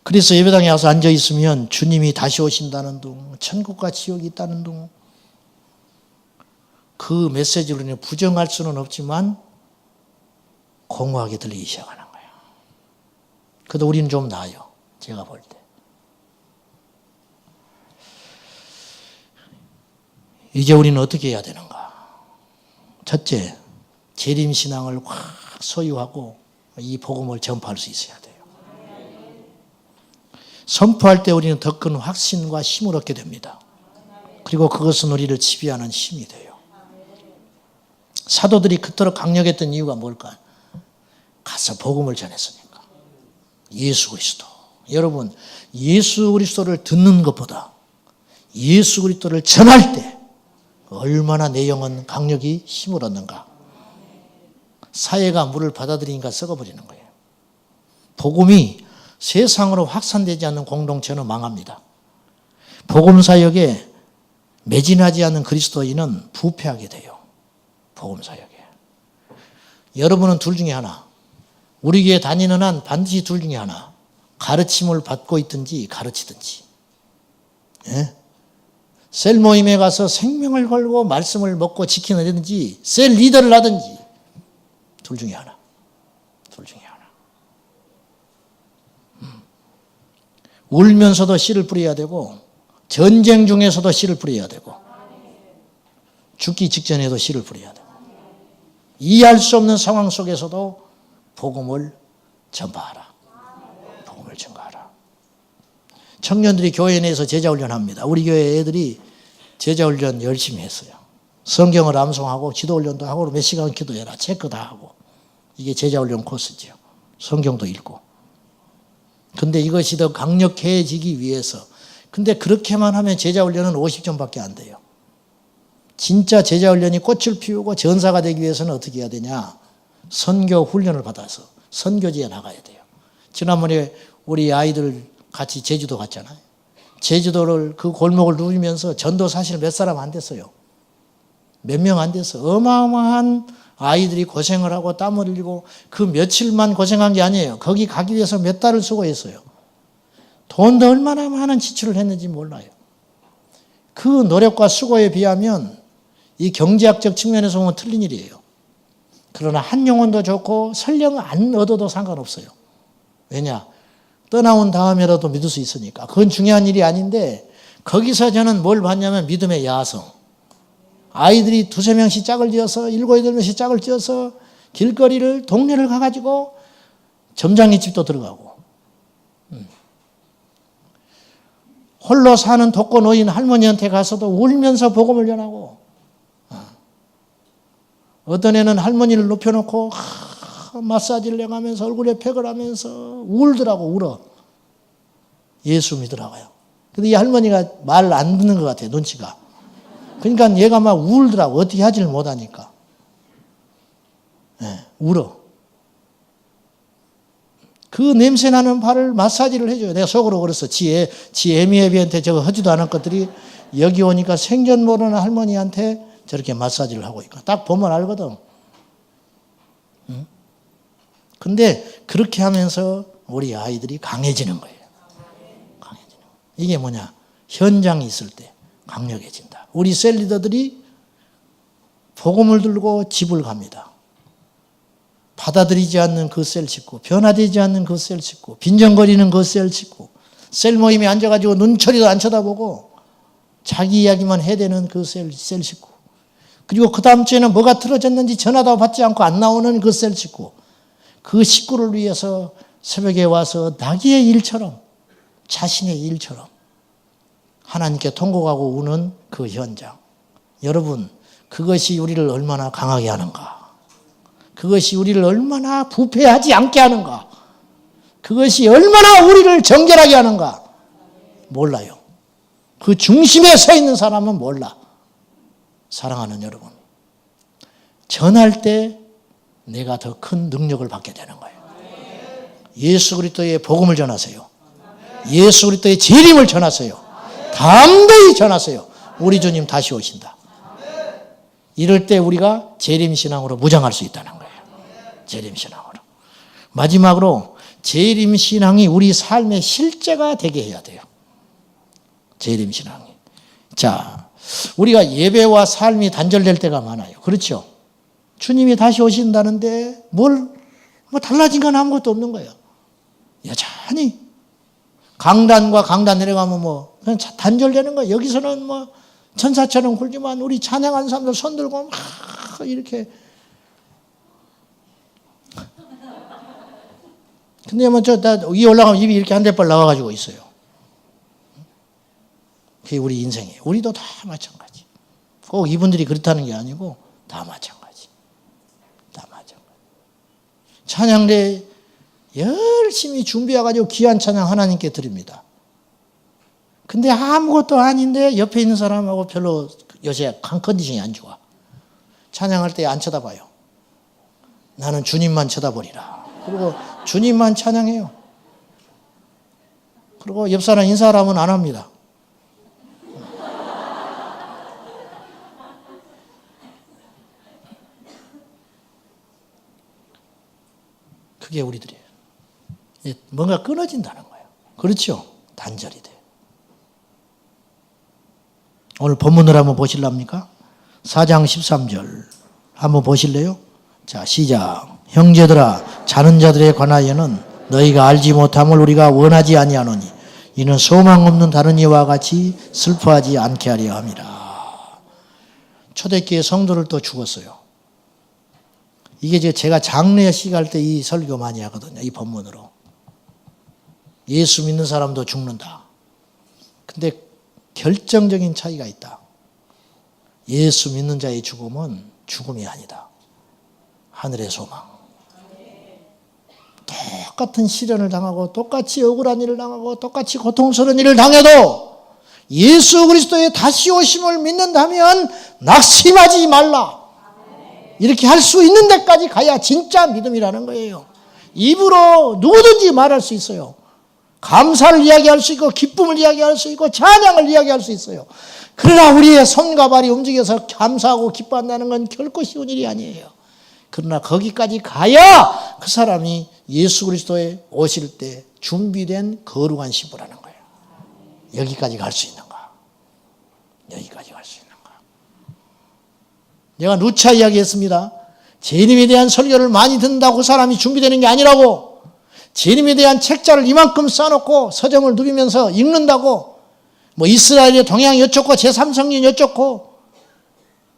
그래서 예배당에 와서 앉아있으면 주님이 다시 오신다는 둥, 천국과 지옥이 있다는 둥, 그 메시지로 인해 부정할 수는 없지만 공허하게 들리기 시작하는 거예요. 그래도 우리는 좀 나아요. 제가 볼 때. 이제 우리는 어떻게 해야 되는가? 첫째, 재림신앙을 확 소유하고 이 복음을 전파할 수 있어야 돼요. 선포할 때 우리는 더 큰 확신과 힘을 얻게 됩니다. 그리고 그것은 우리를 지배하는 힘이 돼요. 사도들이 그토록 강력했던 이유가 뭘까요? 가서 복음을 전했으니까. 예수 그리스도. 여러분, 예수 그리스도를 듣는 것보다 예수 그리스도를 전할 때 얼마나 내 영은 강력히 힘을 얻는가. 사회가 물을 받아들이니까 썩어버리는 거예요. 복음이 세상으로 확산되지 않는 공동체는 망합니다. 복음 사역에 매진하지 않는 그리스도인은 부패하게 돼요. 복음 사역에. 여러분은 둘 중에 하나. 우리 교회 다니는 한 반드시 둘 중에 하나. 가르침을 받고 있든지 가르치든지. 예? 셀 모임에 가서 생명을 걸고 말씀을 먹고 지키든지 셀 리더를 하든지 둘 중에 하나. 둘 중에 하나. 울면서도 씨를 뿌려야 되고 전쟁 중에서도 씨를 뿌려야 되고 죽기 직전에도 씨를 뿌려야 되고 이해할 수 없는 상황 속에서도 복음을 전파하라. 복음을 전가하라. 청년들이 교회 내에서 제자훈련합니다. 우리 교회 애들이 제자훈련 열심히 했어요. 성경을 암송하고 기도훈련도 하고 몇 시간 기도해라. 체크 다 하고. 이게 제자훈련 코스죠. 성경도 읽고. 근데 이것이 더 강력해지기 위해서. 근데 그렇게만 하면 제자훈련은 50점밖에 안 돼요. 진짜 제자훈련이 꽃을 피우고 전사가 되기 위해서는 어떻게 해야 되냐. 선교 훈련을 받아서 선교지에 나가야 돼요. 지난번에 우리 아이들 같이 제주도 갔잖아요. 제주도를 그 골목을 누비면서 전도 사실 몇 사람 안 됐어요. 몇 명 안 됐어. 어마어마한 아이들이 고생을 하고 땀을 흘리고 그 며칠만 고생한 게 아니에요. 거기 가기 위해서 몇 달을 수고했어요. 돈도 얼마나 많은 지출을 했는지 몰라요. 그 노력과 수고에 비하면 이 경제학적 측면에서 보면 틀린 일이에요. 그러나 한 영혼도 좋고 설령 안 얻어도 상관없어요. 왜냐? 떠나온 다음에라도 믿을 수 있으니까. 그건 중요한 일이 아닌데 거기서 저는 뭘 봤냐면 믿음의 야성. 아이들이 두세 명씩 짝을 지어서 일곱 여덟 명씩 짝을 지어서 길거리를 동네를 가가지고 점장님 집도 들어가고 홀로 사는 독거노인 할머니한테 가서도 울면서 복음을 전하고 어떤 애는 할머니를 눕혀놓고 마사지를 해가면서 얼굴에 팩을 하면서 울더라고. 울어. 예수 믿으라고요. 근데 이 할머니가 말 안 듣는 것 같아요. 눈치가. 그러니까 얘가 막 울더라고. 어떻게 하지를 못하니까. 네, 울어. 그 냄새나는 발을 마사지를 해줘요. 내가 속으로 그랬어. 지 애미애비한테 저거 하지도 않은 것들이 여기 오니까 생전 모르는 할머니한테 저렇게 마사지를 하고 있고. 딱 보면 알거든. 응? 근데 그렇게 하면서 우리 아이들이 강해지는 거예요. 강해지는 거예요. 이게 뭐냐? 현장이 있을 때 강력해진다. 우리 셀 리더들이 복음을 들고 집을 갑니다. 받아들이지 않는 그 셀 식구, 변화되지 않는 그 셀 식구, 빈정거리는 그 셀 식구, 셀 모임에 앉아가지고 눈초리도 안 쳐다보고 자기 이야기만 해대는 그 셀 식구. 그리고 그 다음 주에는 뭐가 틀어졌는지 전화도 받지 않고 안 나오는 그 셀 식구. 그 식구를 위해서 새벽에 와서 나귀의 일처럼 자신의 일처럼 하나님께 통곡하고 우는 그 현장. 여러분, 그것이 우리를 얼마나 강하게 하는가. 그것이 우리를 얼마나 부패하지 않게 하는가. 그것이 얼마나 우리를 정결하게 하는가. 몰라요. 그 중심에 서 있는 사람은 몰라. 사랑하는 여러분, 전할 때 내가 더 큰 능력을 받게 되는 거예요. 예수 그리스도의 복음을 전하세요. 예수 그리스도의 재림을 전하세요. 담대히 전하세요. 우리 주님 다시 오신다. 이럴 때 우리가 재림신앙으로 무장할 수 있다는 거예요. 재림신앙으로. 마지막으로 재림신앙이 우리 삶의 실제가 되게 해야 돼요. 재림신앙이. 자, 우리가 예배와 삶이 단절될 때가 많아요. 그렇죠? 주님이 다시 오신다는데 뭐 달라진 건 아무것도 없는 거예요. 여전히 강단과 강단 내려가면 그냥 단절되는 거예요. 여기서는 천사처럼 굴지만 우리 찬양하는 사람들 손 들고 막 이렇게. 근데 뭐 위에 올라가면 입이 이렇게 한 대발 나와가지고 있어요. 그게 우리 인생이에요. 우리도 다 마찬가지. 꼭 이분들이 그렇다는 게 아니고 다 마찬가지. 다 마찬가지. 찬양대 열심히 준비해가지고 귀한 찬양 하나님께 드립니다. 근데 아무것도 아닌데 옆에 있는 사람하고 별로 요새 컨디션이 안 좋아. 찬양할 때 안 쳐다봐요. 나는 주님만 쳐다보리라. 그리고 주님만 찬양해요. 그리고 옆 사람 인사하라면 안 합니다. 그게 우리들이에요. 뭔가 끊어진다는 거예요. 그렇죠? 단절이 돼. 오늘 본문을 한번 보실랍니까? 4장 13절 한번 보실래요? 자, 시작. 형제들아, 자는 자들에 관하여는 너희가 알지 못함을 우리가 원하지 아니하노니 이는 소망 없는 다른 이와 같이 슬퍼하지 않게 하려 함이라. 초대교회 성도를 또 죽었어요. 이게 제가 장례식 할 때 이 설교 많이 하거든요. 이 본문으로. 예수 믿는 사람도 죽는다. 근데 결정적인 차이가 있다. 예수 믿는 자의 죽음은 죽음이 아니다. 하늘의 소망. 똑같은 시련을 당하고 똑같이 억울한 일을 당하고 똑같이 고통스러운 일을 당해도 예수 그리스도의 다시 오심을 믿는다면 낙심하지 말라. 이렇게 할 수 있는 데까지 가야 진짜 믿음이라는 거예요. 입으로 누구든지 말할 수 있어요. 감사를 이야기할 수 있고 기쁨을 이야기할 수 있고 찬양을 이야기할 수 있어요. 그러나 우리의 손과 발이 움직여서 감사하고 기뻐한다는 건 결코 쉬운 일이 아니에요. 그러나 거기까지 가야 그 사람이 예수 그리스도에 오실 때 준비된 거룩한 신부라는 거예요. 여기까지 갈 수 있는가? 여기까지 갈 수 있는가? 내가 누차 이야기했습니다. 재림에 대한 설교를 많이 듣는다고 그 사람이 준비되는 게 아니라고. 재림에 대한 책자를 이만큼 써놓고 서점을 누비면서 읽는다고. 뭐 이스라엘의 동향 여쭙고 제3성경 여쭙고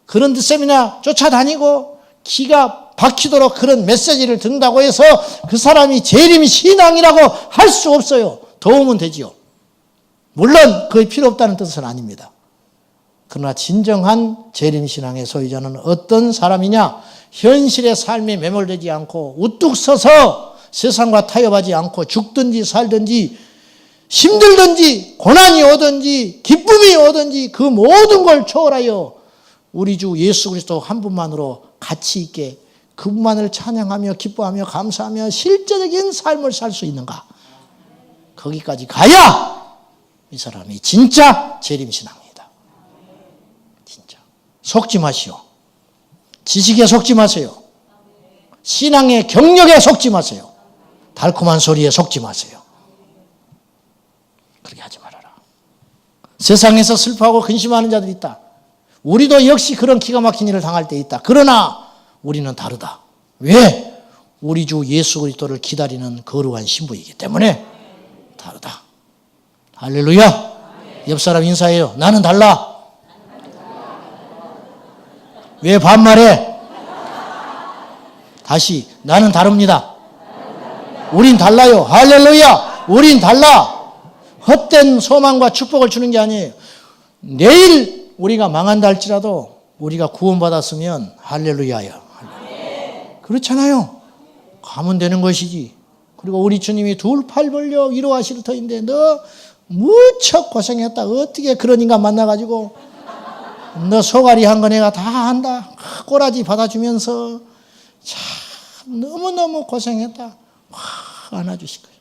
그런 세미나 쫓아다니고 기가 박히도록 그런 메시지를 듣는다고 해서 그 사람이 재림 신앙이라고 할 수 없어요. 도움은 되지요. 물론 그게 필요 없다는 뜻은 아닙니다. 그러나 진정한 재림신앙의 소유자는 어떤 사람이냐? 현실의 삶에 매몰되지 않고 우뚝 서서 세상과 타협하지 않고 죽든지 살든지 힘들든지 고난이 오든지 기쁨이 오든지 그 모든 걸 초월하여 우리 주 예수 그리스도 한 분만으로 가치 있게 그분만을 찬양하며 기뻐하며 감사하며 실제적인 삶을 살 수 있는가? 거기까지 가야 이 사람이 진짜 재림신앙. 속지 마시오. 지식에 속지 마세요. 신앙의 경력에 속지 마세요. 달콤한 소리에 속지 마세요. 그렇게 하지 말아라. 세상에서 슬퍼하고 근심하는 자들이 있다. 우리도 역시 그런 기가 막힌 일을 당할 때 있다. 그러나 우리는 다르다. 왜? 우리 주 예수 그리스도를 기다리는 거룩한 신부이기 때문에 다르다. 할렐루야. 옆 사람 인사해요. 나는 달라. 왜 반말해? 다시 나는 다릅니다. 우린 달라요. 할렐루야. 우린 달라. 헛된 소망과 축복을 주는 게 아니에요. 내일 우리가 망한다 할지라도 우리가 구원받았으면 할렐루야야. 그렇잖아요. 가면 되는 것이지. 그리고 우리 주님이 둘 팔 벌려 위로하실 터인데 너 무척 고생했다. 어떻게 그런 인간 만나가지고 너 소가리 한 거 내가 다 한다. 꼬라지 받아주면서 참 너무너무 고생했다. 안아주실 거예요.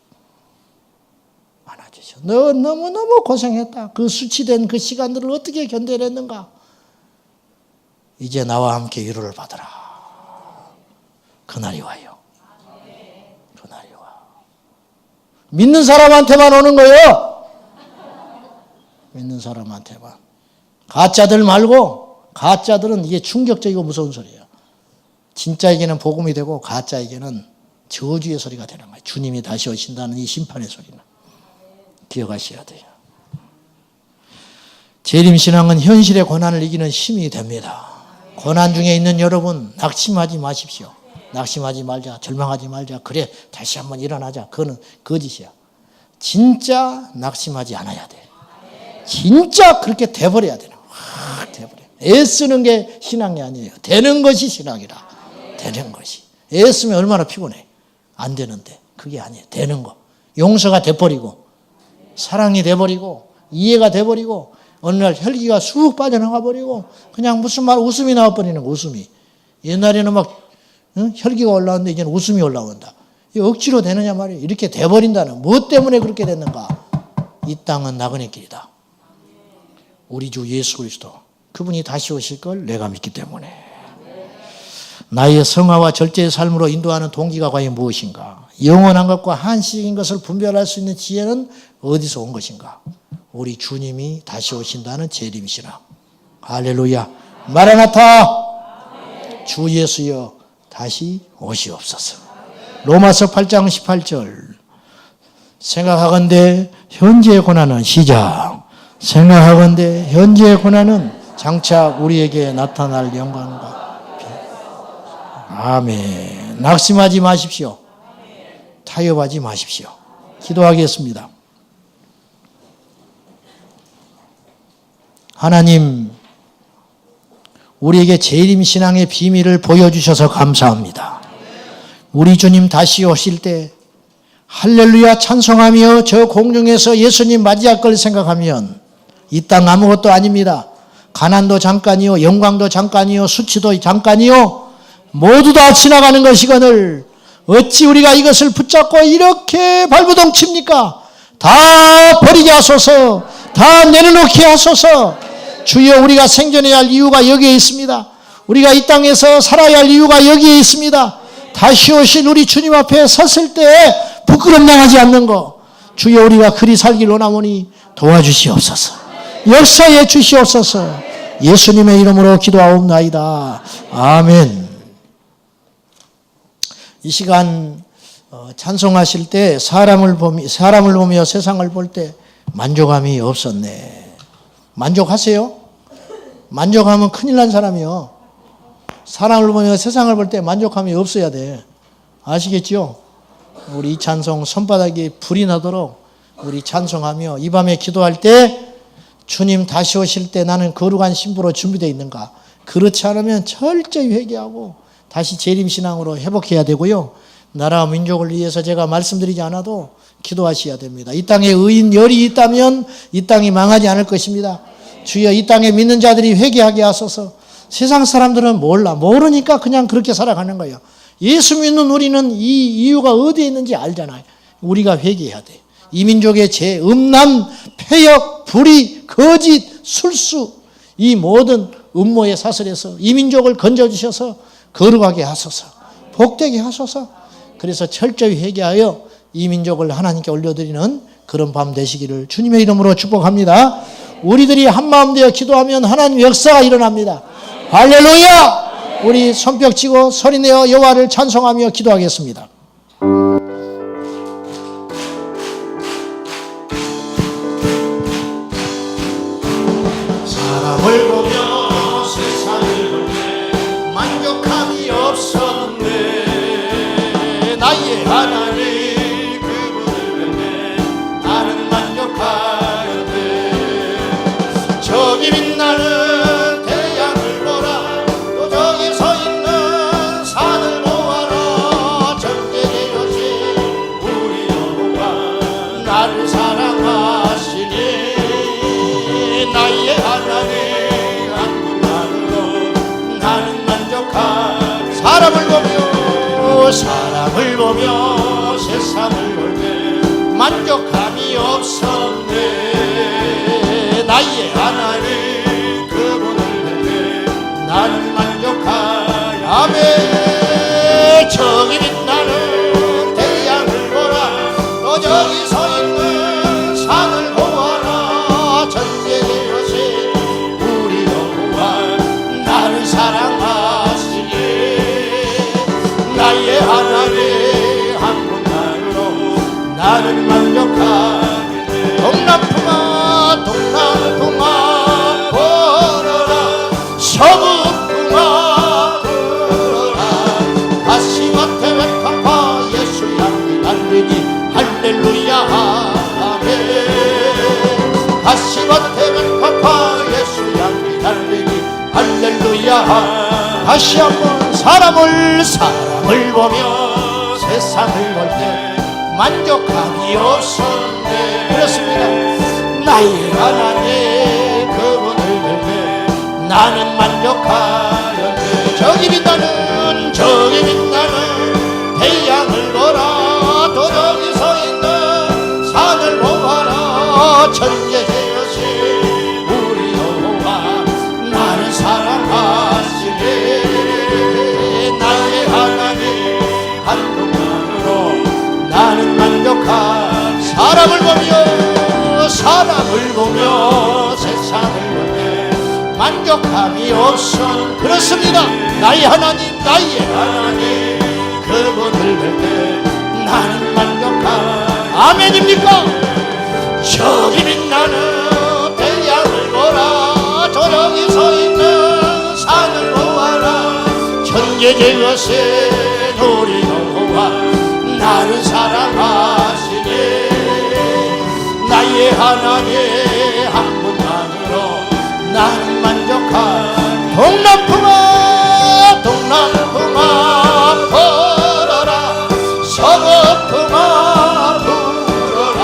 안아주셔. 너 너무너무 고생했다. 그 수치된 그 시간들을 어떻게 견뎌냈는가. 이제 나와 함께 위로를 받으라. 그날이 와요. 그날이 와. 믿는 사람한테만 오는 거예요. 믿는 사람한테만. 가짜들 말고, 가짜들은 이게 충격적이고 무서운 소리예요. 진짜에게는 복음이 되고 가짜에게는 저주의 소리가 되는 거예요. 주님이 다시 오신다는 이 심판의 소리는. 기억하셔야 돼요. 재림신앙은 현실의 고난을 이기는 힘이 됩니다. 고난 중에 있는 여러분, 낙심하지 마십시오. 낙심하지 말자, 절망하지 말자, 그래 다시 한번 일어나자, 그거는 거짓이야. 진짜 낙심하지 않아야 돼. 진짜 그렇게 돼버려야 되는 거야. 확 돼버려. 애쓰는 게 신앙이 아니에요. 되는 것이 신앙이라. 되는 것이. 애쓰면 얼마나 피곤해. 안 되는데 그게 아니에요. 되는 거. 용서가 돼버리고 사랑이 돼버리고 이해가 돼버리고 어느 날 혈기가 쑥 빠져나가 버리고 그냥 무슨 말 웃음이 나와버리는 거. 웃음이. 옛날에는 막 혈기가 올라오는데 이제는 웃음이 올라온다. 억지로 되느냐 말이에요. 이렇게 돼버린다는. 무엇 때문에 그렇게 됐는가? 이 땅은 나그네 길이다. 우리 주 예수 그리스도 그분이 다시 오실 걸 내가 믿기 때문에. 나의 성화와 절제의 삶으로 인도하는 동기가 과연 무엇인가? 영원한 것과 한시적인 것을 분별할 수 있는 지혜는 어디서 온 것인가? 우리 주님이 다시 오신다는 재림이시라. 할렐루야. 마라나타. 주 예수여 다시 오시옵소서. 로마서 8장 18절. 생각하건대 현재의 고난은 시작. 생각하건대 현재의 고난은 장차 우리에게 나타날 영광과 아멘. 낙심하지 마십시오. 타협하지 마십시오. 기도하겠습니다. 하나님, 우리에게 재림신앙의 비밀을 보여주셔서 감사합니다. 우리 주님 다시 오실 때 할렐루야 찬송하며 저 공중에서 예수님 맞이할 걸 생각하면 이 땅 아무것도 아닙니다. 가난도 잠깐이요, 영광도 잠깐이요, 수치도 잠깐이요, 모두 다 지나가는 것이거늘 어찌 우리가 이것을 붙잡고 이렇게 발부동칩니까? 다 버리게 하소서. 다 내려놓게 하소서. 주여, 우리가 생존해야 할 이유가 여기에 있습니다. 우리가 이 땅에서 살아야 할 이유가 여기에 있습니다. 다시 오실 우리 주님 앞에 섰을 때 부끄럼 당하지 않는 거, 주여 우리가 그리 살길 원하오니 도와주시옵소서. 역사해 주시옵소서. 예수님의 이름으로 기도하옵나이다. 아멘. 이 시간 찬송하실 때 사람을 보며 세상을 볼 때 만족함이 없었네. 만족하세요? 만족하면 큰일 난 사람이요. 사람을 보며 세상을 볼 때 만족함이 없어야 돼. 아시겠죠? 우리 이 찬송 손바닥에 불이 나도록 우리 찬송하며 이 밤에 기도할 때 주님 다시 오실 때 나는 거룩한 신부로 준비되어 있는가? 그렇지 않으면 철저히 회개하고 다시 재림신앙으로 회복해야 되고요. 나라와 민족을 위해서 제가 말씀드리지 않아도 기도하셔야 됩니다. 이 땅에 의인 열이 있다면 이 땅이 망하지 않을 것입니다. 주여, 이 땅에 믿는 자들이 회개하게 하소서. 세상 사람들은 모르니까 그냥 그렇게 살아가는 거예요. 예수 믿는 우리는 이 이유가 어디에 있는지 알잖아요. 우리가 회개해야 돼. 이 민족의 죄, 음란, 폐역, 불의, 거짓, 술수, 이 모든 음모의 사슬에서 이 민족을 건져주셔서 거룩하게 하소서. 복되게 하소서. 그래서 철저히 회개하여 이 민족을 하나님께 올려드리는 그런 밤 되시기를 주님의 이름으로 축복합니다. 우리들이 한마음 되어 기도하면 하나님의 역사가 일어납니다. 할렐루야! 우리 손뼉 치고 소리내어 여호와를 찬송하며 기도하겠습니다. 사람을 보며 세상을 볼 때 만족함이 없었네. 나의 하나님 그분을 뵙네. 나는 만족하였네. 저기 빛나는 태양을 보라. 또 저기 서 있는 산을 보아라. 전쟁이었지 우리 여호와 나를 사랑하시니. 나의 하나님 한 분만으로 나는 만족하네. 사람을 보며 세상을 볼 때 만족함이 없었네. 나의 하나님 그분을 볼 때 나는 만족하네. 아멘. 저기 빛나는 태양을 보라. 또 저기 서 있는 산을 보아라. 전쟁의 여신 우리 여호와 나를 사랑하시니. 나의 하나님 한 분만으로 나는 만족하네. 동남풍아 동남풍아 불어라. 서북풍아 할렐루야. 다시 한번 사람을 보며 세상을 볼 때 만족함이 없었네. 그렇습니다. 나의 하나님 그분을 볼 때 나는 만족하였네. 저기 빛나는 태양을 보라. 또 저기 서 있는 산을 보아라. 천재되어신 우리 여호와 나를 사랑하시네. 나의 하나님 한 분만으로 나는 만족한. 사람을 보며 세상을 보며 만족함이 없어. 그렇습니다. 나의 하나님 그분을 볼 때 나는 만족한. 아멘입니까? 저기 빛나는 태양을 보라. 저 저기 서 있는 산을 보아라. 천재되어신 우리 여호와 나를 사랑하시네. 나의 하나님 한 분만으로 나는 만족한. 동남풍아 불어라. 서북풍아 불어라.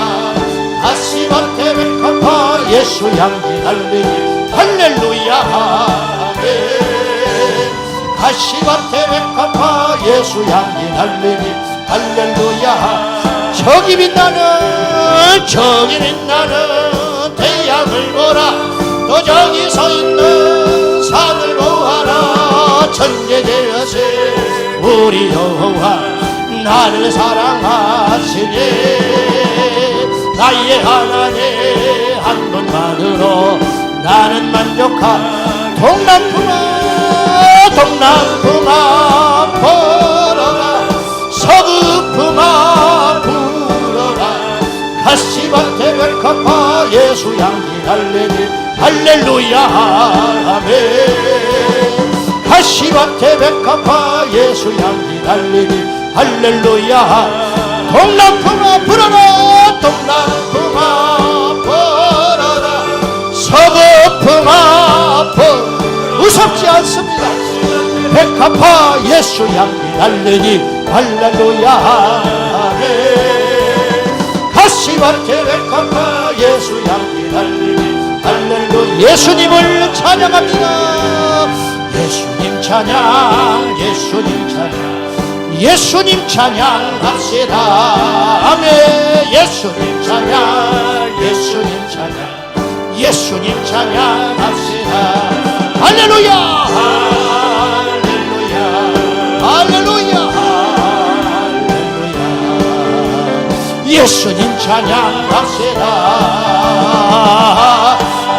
가시밭에 백합화 예수 향기 달리니 할렐루야 아멘. 가시밭에 백합화 예수 향기 달리니 할렐루야. 저기 빛나는 태양을 보라. 또 저기 서 있는 산을 보아라. 천재되어신 우리 여호와 나를 사랑하시네. 나의 하나님 한 분만으로 나는 만족한. 동남풍아 불어라. 서북풍아 불어라. 가시밭에 백합화 예수 향기 달리니 할렐루야 아멘. 가시밭에 백합화 예수 향기 달리니 할렐루야. 동남풍아 불어라. 서북풍아 불어라. 무섭지 않습니다. 백합화 예수 향기 달리니 할렐루야 아멘. 가시밭에 백합화 예수 향기 달리니 할렐루야. 예수님을 찬양합니다. 예수님 찬양, 예수님 찬양합시다. 아멘. 예수님 찬양, 예수님 찬양합시다. 할렐루야 할렐루야 예수님 찬양합시다.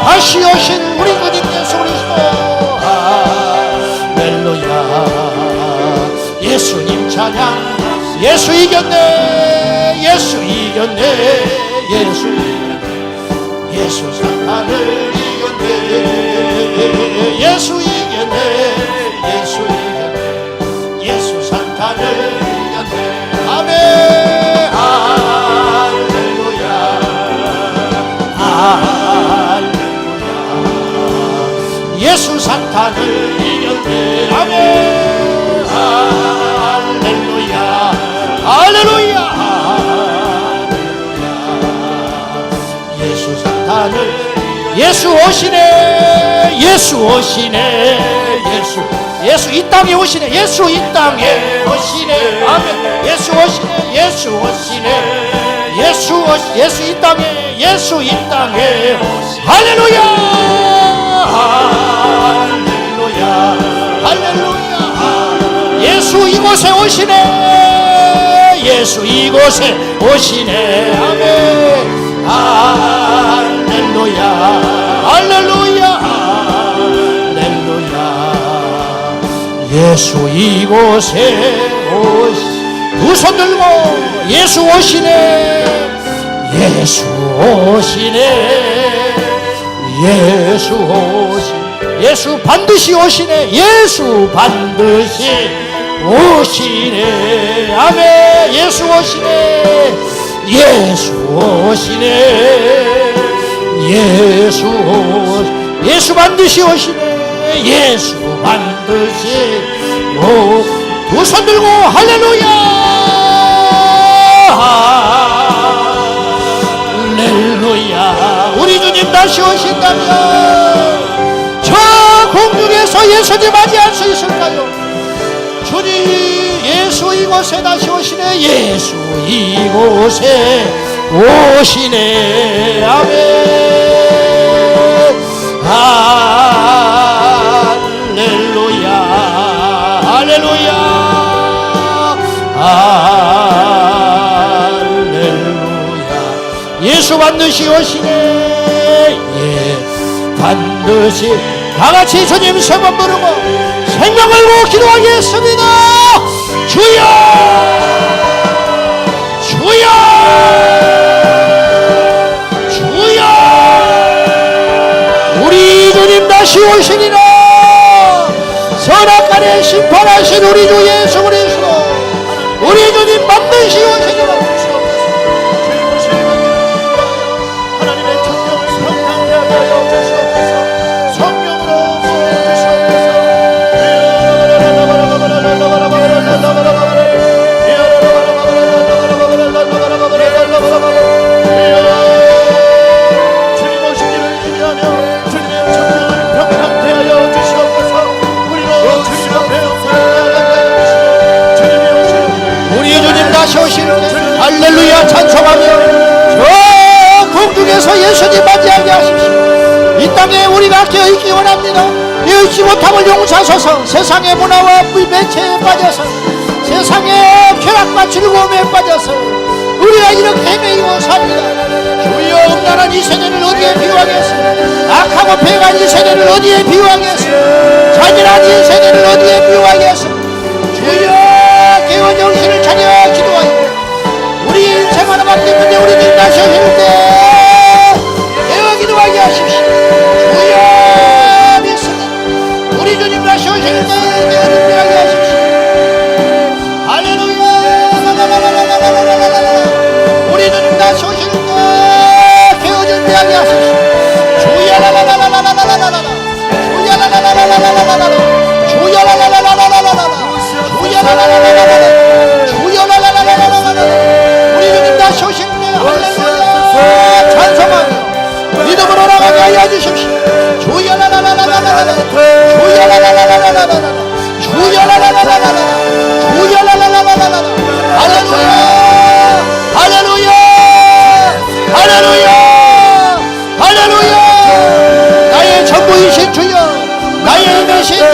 다시 오신 우리 주님 예수 그리스도 할렐루야. 예수님 찬양. 예수 이겼네. 예수 사탄을 이겼네. 예수 사탄을 이겼네. 아멘. 할렐루야. 예수 사탄을 이겼네. 아멘. 할렐루야. 예수 사탄을. 예수 오시네. 예수 이 땅에 오시네. 예수 이 땅에 오시네. 아멘. 예수 이 땅에. 예수 이 땅에. 할렐루야. 예수 이곳에 오시네. 예수 이곳에 오시네. 아멘. 할렐루야. 예수 이곳에 오시네. 두 손 들고 예수 오시네. 예수 반드시 오시네. 예수 반드시 오시네. 아멘. 예수 오시네. 예수 반드시 오시네. 예수 반드시 두 손 들고 할렐루야 할렐루야. 우리 주님 다시 오신다면 저 공중에서 예수님 맞이할 수 있을까요? 주님 예수 이곳에 다시 오시네. 예수 이곳에 오시네. 아멘. 할렐루야 할렐루야 할렐루야. 예수 반드시 오시네. 예 반드시. 다같이 주님 세 번 부르고 생명 걸고 기도하겠습니다. 주여 주여 주여. 우리 주님 다시 오시리라. 선악간에 심판하신 우리 주 예수 그리스도 우리 주님 반드시 오시리라. 하나님의 천명을 평강케 하여 주시옵소서. 성령으로 부어주시옵소서. 주님 오신 일을 기대하며 주님의 천명을 평강케 하여 주시옵소서. 우리로 주님 앞에 주님이 오신 우리 주님 다시 오시는 할렐루야 찬송하며 저 공중에서 예수님 맞이하게 하십시오. 이 땅에 우리가 깨어있기 원합니다. 깨어있지 못함을 용서하소서. 세상의 문화와 매체에 빠져서 세상의 쾌락과 즐거움에 빠져서 우리가 이렇게 헤매이고 삽니다. 주여 음란한 이 세대를 어디에 비유하겠습니까? 악하고 배간 이 세대를 어디에 비유하겠습니까? 잔인한 이 세대를 어디에 비유하겠습니까? 주여 깨어 정신을 차려 기도하여 우리 인생 하나밖에 없는데 우리 주님 다시 오실 때 깨어 기도하게 하십시오. 주여 믿습니다. 우리 주님 다시 오실 때 깨어 준비하게 하십시오. 할렐루야. 우리 주님 다시 오실 때 깨어 준비하게 하십시오. 주여 라라라라라라라라라 주여 라라라라라라라라 주여 라라라라라라라라 주여 라라라라라라라 주여 라라라라라라라. 우리 주님 다시 오실 때 할렐루야 찬송하며 믿음으로 나가게 하여 주십시오. 주여 라라라라라라라 주여 라라라라라라라 주여 라라라라라라 주여 라라라라라라. 할렐루야 할렐루야 할렐루야 할렐루야. 나의 전부이신 주여 나의 힘이신 주여